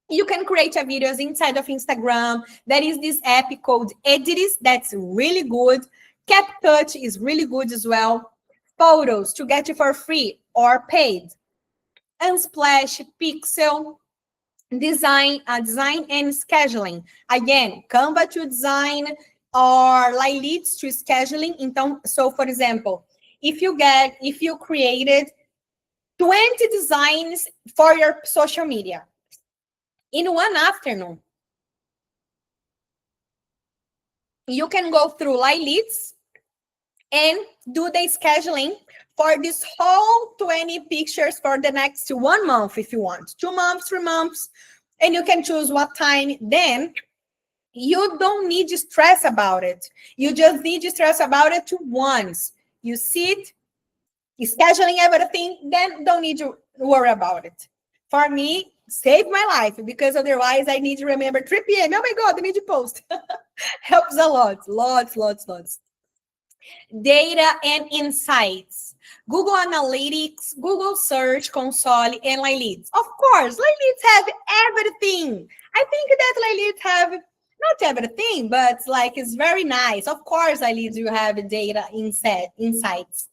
You can create a videos inside of Instagram. There is this app called Attendees that's really good. CapCut is really good as well. Photos to get you for free or paid. Unsplash, Pixel, design and scheduling. Again, Canva to design or Leads to scheduling. Então, so for example, if you created 20 designs for your social media in one afternoon, you can go through Leads and do the scheduling for this whole 20 pictures for the next 1 month if you want, 2 months, 3 months, and you can choose what time. Then you don't need to stress about it. You just need to stress about it once. You sit, scheduling everything, then don't need to worry about it. For me, saved my life, because otherwise I need to remember 3 p.m. Oh my God, I need to post. Helps a lot, lots. Data and insights. Google Analytics, Google Search Console, and Leads. Of course, Leads have everything. I think that Leads have not everything, but like it's very nice. Of course, Leads you have data insights.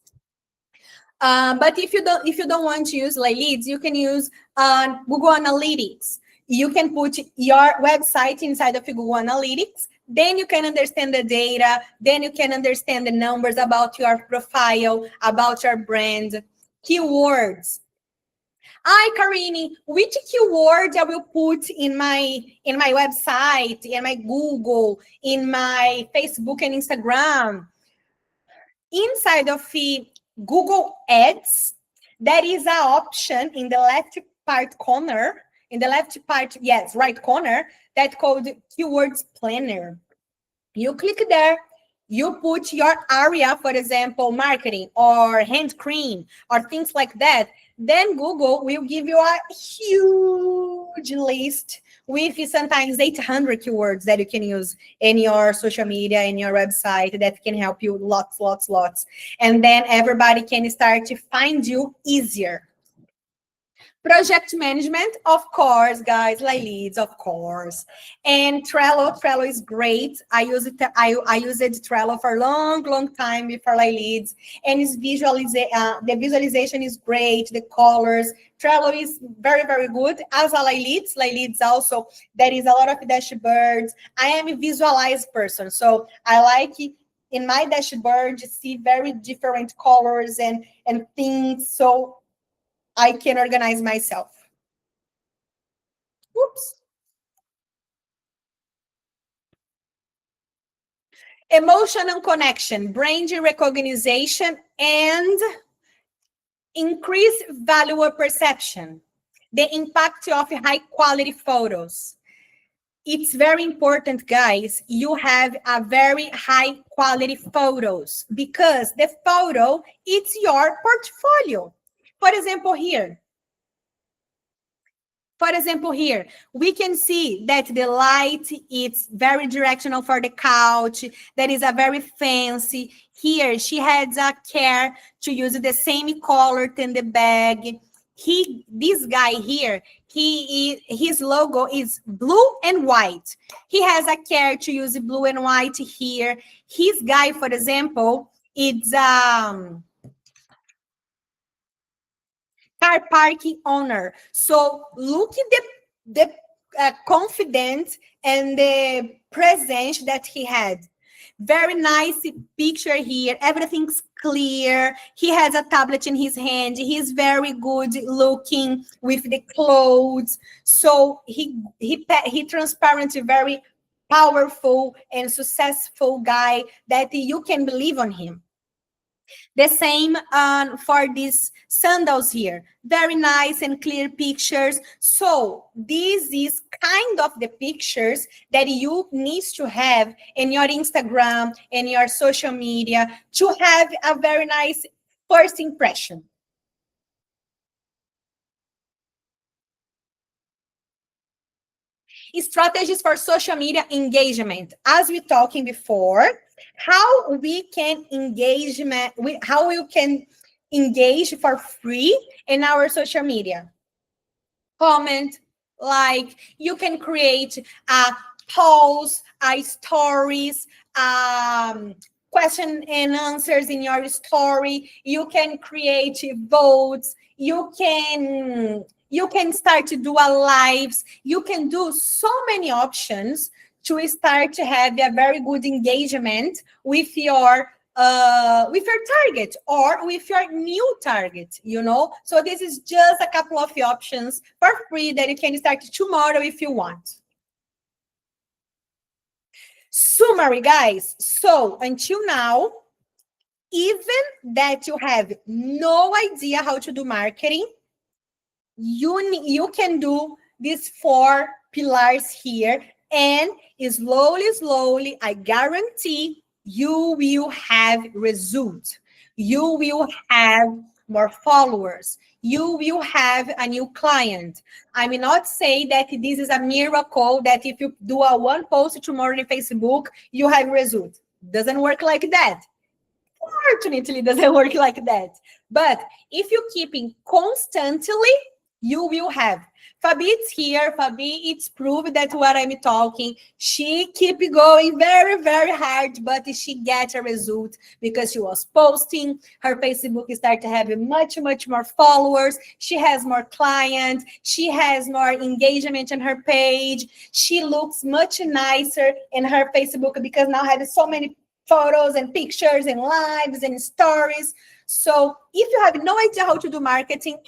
But if you don't want to use Leads, you can use Google Analytics. You can put your website inside of Google Analytics. Then you can understand the data. Then you can understand the numbers about your profile, about your brand, keywords. Karine, which keywords I will put in my website, in my Google, in my Facebook and Instagram? Inside of Google Ads, there is an option in the left part corner, right corner, that's called Keywords Planner. You click there, you put your area, for example, marketing or hand cream or things like that. Then Google will give you a huge list with sometimes 800 keywords that you can use in your social media, in your website, that can help you lots. And then everybody can start to find you easier. Project management, of course, guys, Leads, of course. And Trello is great. I used Trello for a long time before Leads. And it's the visualization is great, the colors. Trello is very, very good. As a Leads also, there is a lot of dashboards. I am a visualized person, so I like in my dashboard to see very different colors and things, so I can organize myself. Oops. Emotional connection, brand recognition, and increase value perception. The impact of high quality photos. It's very important, guys, you have a very high quality photos, because the photo, it's your portfolio. For example, here, we can see that the light is very directional for the couch. That is a very fancy. Here, she has a care to use the same color than the bag. This guy here, his logo is blue and white. He has a care to use blue and white here. His guy, for example, it's car parking owner. So look at the confidence and the presence that he had. Very nice picture here. Everything's clear. He has a tablet in his hand. He's very good looking with the clothes. So he transparent, very powerful and successful guy that you can believe on him. The same for these sandals here. Very nice and clear pictures. So this is kind of the pictures that you need to have in your Instagram and your social media to have a very nice first impression. Strategies for social media engagement. As we talking before, how we can how we can engage for free in our social media. Comment, like, you can create a polls, stories, question and answers in your story. You can create votes. You can start to do a lives. You can do so many options to start to have a very good engagement with your target or with your new target. So this is just a couple of options for free that you can start tomorrow if you want. Summary, guys. So until now, even that you have no idea how to do marketing, you can do these 4 pillars here, and slowly, I guarantee you will have results. You will have more followers. You will have a new client. I may not say that this is a miracle, that if you do a one post tomorrow on Facebook, you have results. Doesn't work like that. Fortunately, it doesn't work like that. But if you keeping constantly, you will have. Fabi, it's here. Fabi, it's proved that what I'm talking. She keep going very, very hard, but she gets a result because she was posting. Her Facebook start to have much, much more followers. She has more clients. She has more engagement on her page. She looks much nicer in her Facebook because now has so many photos and pictures and lives and stories. So if you have no idea how to do marketing,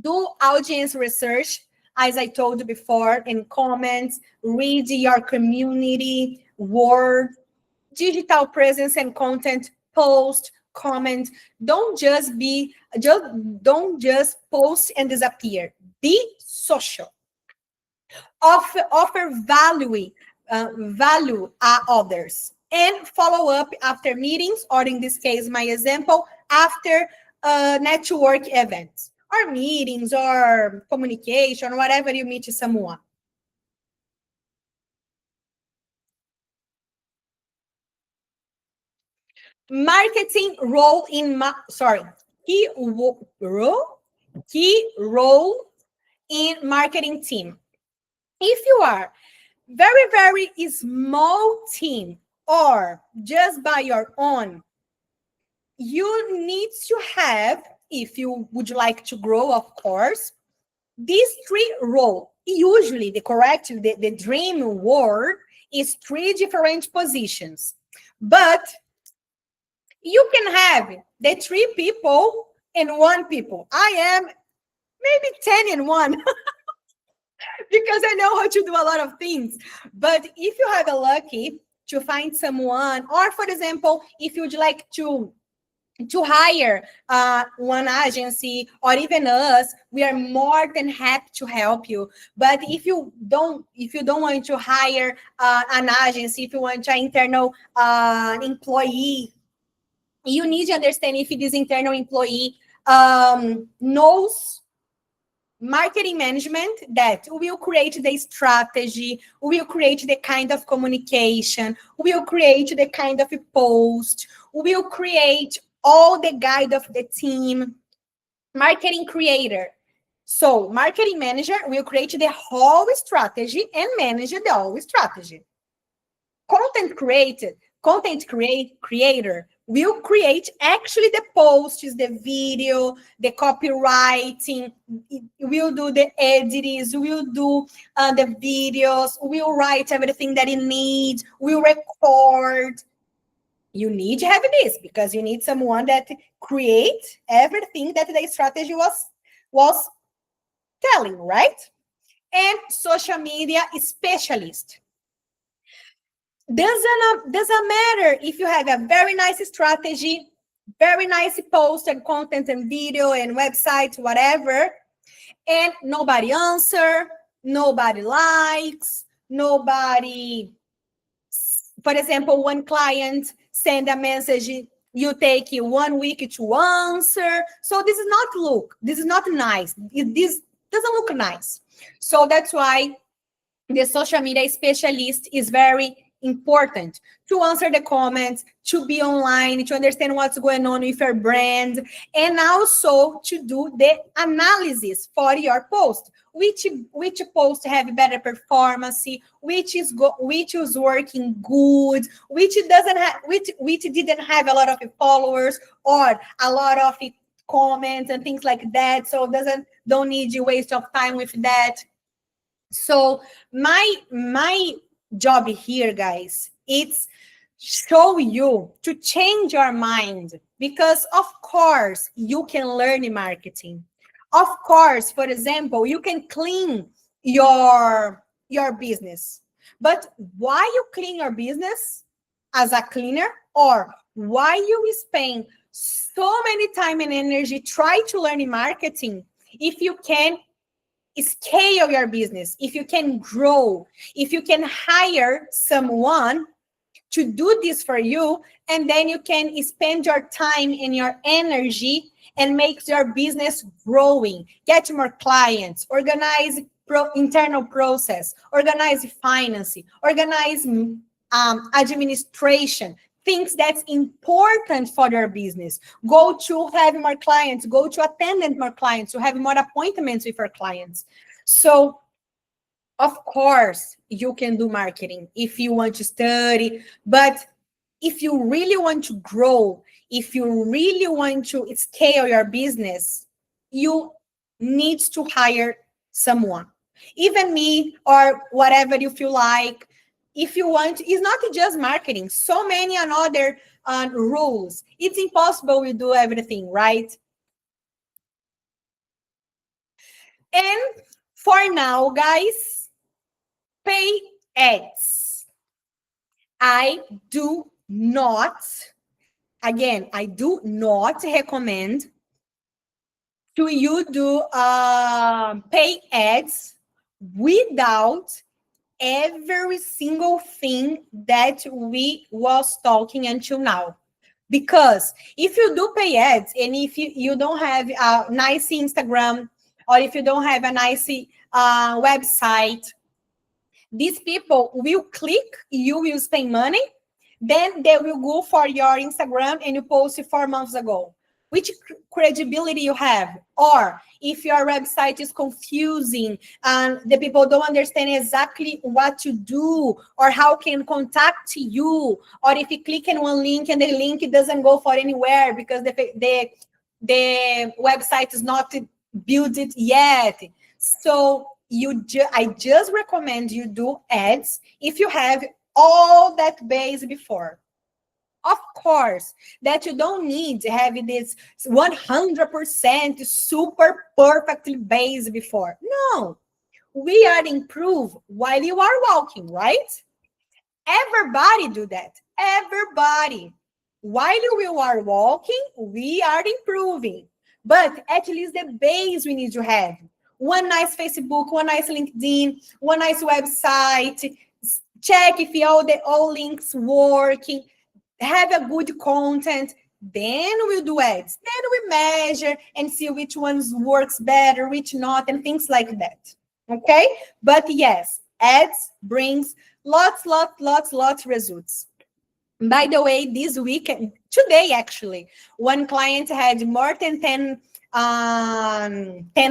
do audience research, as I told you before, in comments, read your community, word, digital presence and content, post, comment. Don't just post and disappear. Be social. Offer value others, and follow up after meetings, or in this case, my example, after network events or meetings or communication, whatever you meet someone. Marketing role in key role in marketing team. If you are very, very small team or just by your own, you need to have, if you would like to grow, of course, these 3 roles. Usually the dream word is 3 different positions, but you can have the 3 people and 1 people. I am maybe 10 in 1 because I know how to do a lot of things. But if you have a lucky to find someone, or for example, if you'd like to hire one agency or even us, we are more than happy to help you. But if you don't want to hire an agency, if you want an internal employee, you need to understand if this internal employee knows marketing management, that will create the strategy, will create the kind of communication, will create the kind of post, will create all the guide of the team. Marketing creator. So marketing manager will create the whole strategy and manage the whole strategy. Content creator will create actually the posts, the video, the copywriting, will do the edits, will do the videos, will write everything that it needs, will record. You need to have this because you need someone that create everything that the strategy was telling, right? And social media specialist. Doesn't matter if you have a very nice strategy, very nice post and content and video and website, whatever, and nobody answer, nobody likes, nobody. For example, one client send a message, you take 1 week to answer. So this is not nice. This doesn't look nice. So that's why the social media specialist is very important to answer the comments, to be online, to understand what's going on with your brand, and also to do the analysis for your post. Which post have better performance, which is working good, which doesn't have which didn't have a lot of followers or a lot of comments and things like that. So don't need you waste of time with that. So my job here, guys, it's show you to change your mind, because of course you can learn marketing. Of course, for example, you can clean your business. But why you clean your business as a cleaner, or why you spend so many time and energy try to learn marketing if you can scale your business, if you can grow, if you can hire someone to do this for you, and then you can spend your time and your energy and make your business growing, get more clients, organize internal process, organize finance, organize administration, things that's important for your business. Go to have more clients, go to attend more clients, to have more appointments with your clients. So of course you can do marketing if you want to study, but if you really want to grow, if you really want to scale your business, you need to hire someone, even me or whatever you feel like. If you want, it's not just marketing, so many another rules. It's impossible we do everything, right? And for now, guys, pay ads. I do not recommend to you do pay ads without every single thing that we was talking until now. Because if you do pay ads, and if you don't have a nice Instagram, or if you don't have a nice website, these people will click, you will spend money, then they will go for your Instagram and you posted 4 months ago. Which credibility you have? Or if your website is confusing and the people don't understand exactly what to do or how can contact you, or if you click on one link and the link doesn't go for anywhere because the website is not built it yet. So I just recommend you do ads if you have all that base before. Of course, that you don't need to have this 100% super perfectly base before. No, we are improve while you are walking, right? Everybody do that. Everybody. While you are walking, we are improving. But at least the base we need to have. One nice Facebook, one nice LinkedIn, one nice website. Check if all links working. Have a good content. Then we'll do ads. Then we measure and see which ones works better, which not, and things like that. Okay? But yes, ads brings lots results. By the way, this weekend, today actually, one client had more than 10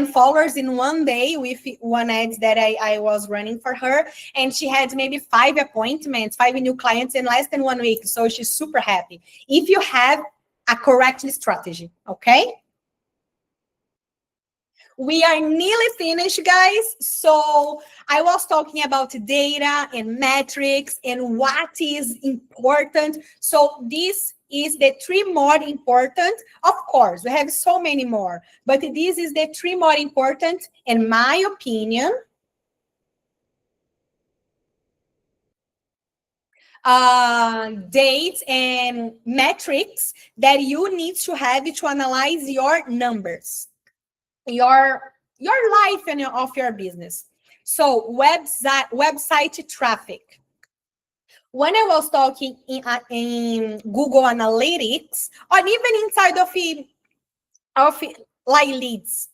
followers in one day with one ad that I was running for her. And she had maybe 5 appointments, 5 new clients in less than 1 week. So she's super happy. If you have a correct strategy, okay? We are nearly finished, guys. So I was talking about data and metrics and what is important. So this is the 3 more important. Of course, we have so many more, but this is the 3 more important, in my opinion. dates and metrics that you need to have to analyze your numbers, your life and of your business. So website traffic. When I was talking in Google Analytics, or even inside of like leads,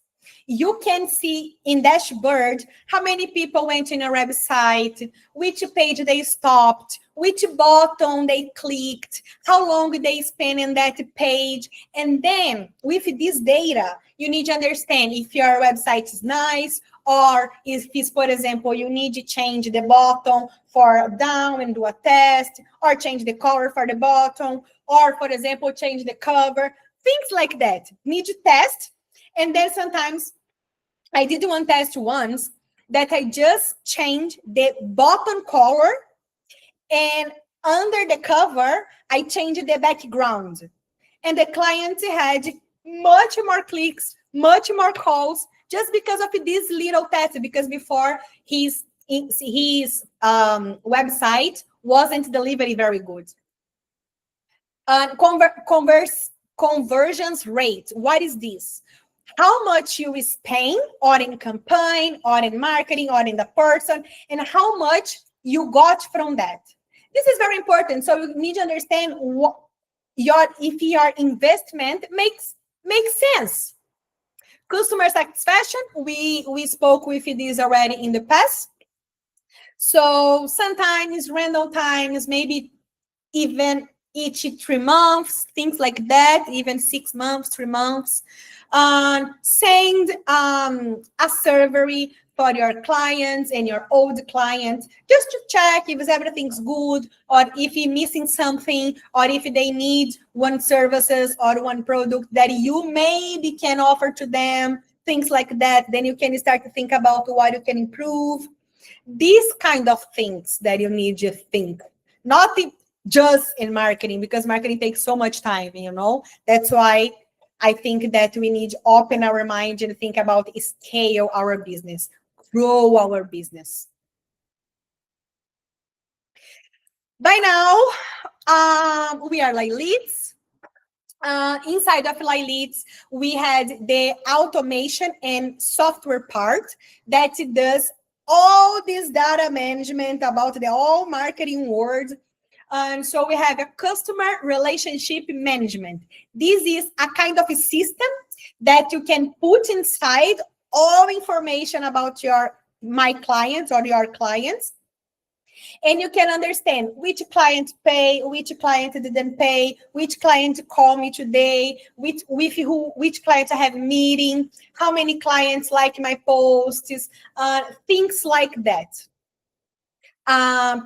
you can see in dashboard how many people went in a website, which page they stopped, which button they clicked, how long they spent in that page. And then with this data, you need to understand if your website is nice, or if it's, for example, you need to change the button for down and do a test, or change the color for the button, or, for example, change the cover, things like that. Need to test. And then sometimes I did one test once that I just changed the button color, and under the cover, I changed the background. And the client had much more clicks, much more calls, just because of this little test, because before his website wasn't delivering very good. Conversions rate. What is this? How much you spend or in campaign, or in marketing, or in the person, and how much you got from that. This is very important. So you need to understand what if your investment makes sense. Customer satisfaction, we spoke with this already in the past. So sometimes random times, maybe even each 3 months, things like that, even 6 months, 3 months. Send a survey for your clients and your old clients, just to check if everything's good, or if you're missing something, or if they need one services or one product that you maybe can offer to them, things like that. Then you can start to think about what you can improve. These kind of things that you need to think, not just in marketing, because marketing takes so much time, That's why I think that we need to open our mind and think about scale our business, grow our business. By now, we are like leads. Inside of like leads, we had the automation and software part that does all this data management about the all marketing world. And so we have a customer relationship management. This is a kind of a system that you can put inside all information about my clients or your clients. And you can understand which client pay, which client didn't pay, which client called me today, which client I have meeting, how many clients like my posts, things like that.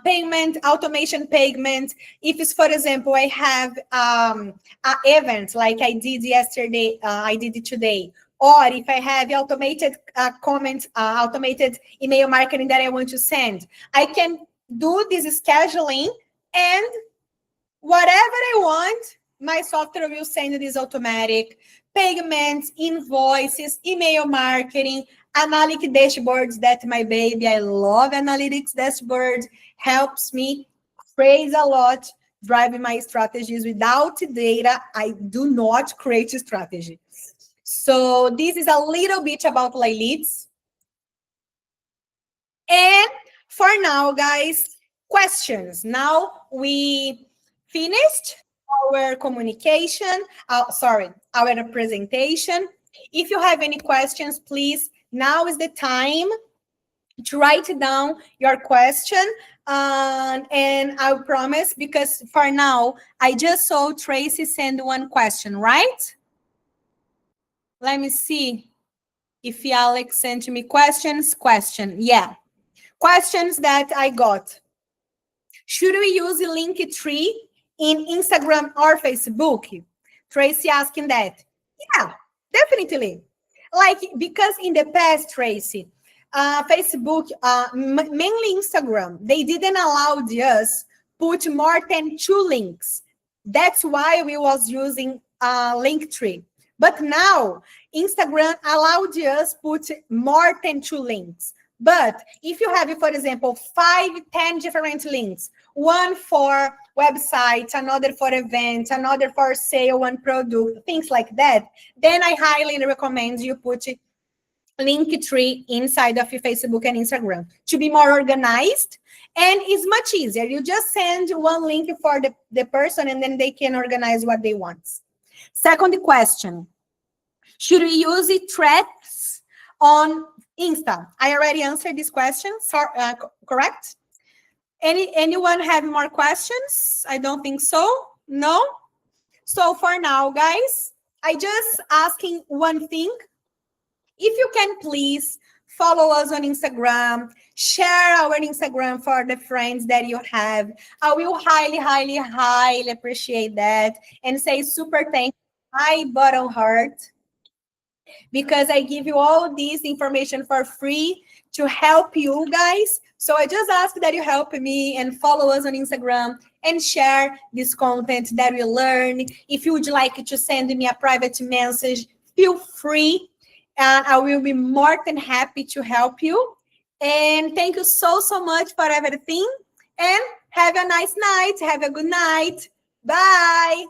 Payment, automation payment. If it's, for example, I have an event like I did yesterday, I did it today, or if I have automated comments, automated email marketing that I want to send, I can do this scheduling, and whatever I want, my software will send this automatic payments, invoices, email marketing, analytic dashboards. That my baby, I love analytics dashboard, helps me praise a lot, driving my strategies. Without data, I do not create a strategy. So this is a little bit about like leads. And for now, guys, questions. Now we finished our communication, our presentation. If you have any questions, please, now is the time to write down your question. And I promise, because for now, I just saw Tracy send one question, right? Let me see if Alex sent me questions. Yeah. Questions that I got. Should we use Linktree in Instagram or Facebook? Tracy asking that. Yeah, definitely. Because in the past, Tracy, Facebook, mainly Instagram, they didn't allow us put more than 2 links. That's why we was using Linktree. But now, Instagram allowed us put more than 2 links. But if you have, for example, 5, 10 different links, one for website, another for events, another for sale, one product, things like that, then I highly recommend you put Linktree inside of your Facebook and Instagram to be more organized. And it's much easier. You just send one link for the person and then they can organize what they want. Second question, should we use threads on Insta? I already answered this question, correct? Anyone have more questions? I don't think so. No? So for now, guys, I just asking one thing. If you can please follow us on Instagram, share our Instagram for the friends that you have. I will highly, highly, highly appreciate that and say super thank you, my bottom heart, because I give you all this information for free to help you guys. So I just ask that you help me and follow us on Instagram and share this content that we learn. If you would like to send me a private message, feel free. And I will be more than happy to help you. And thank you so, so much for everything. And have a nice night. Have a good night. Bye.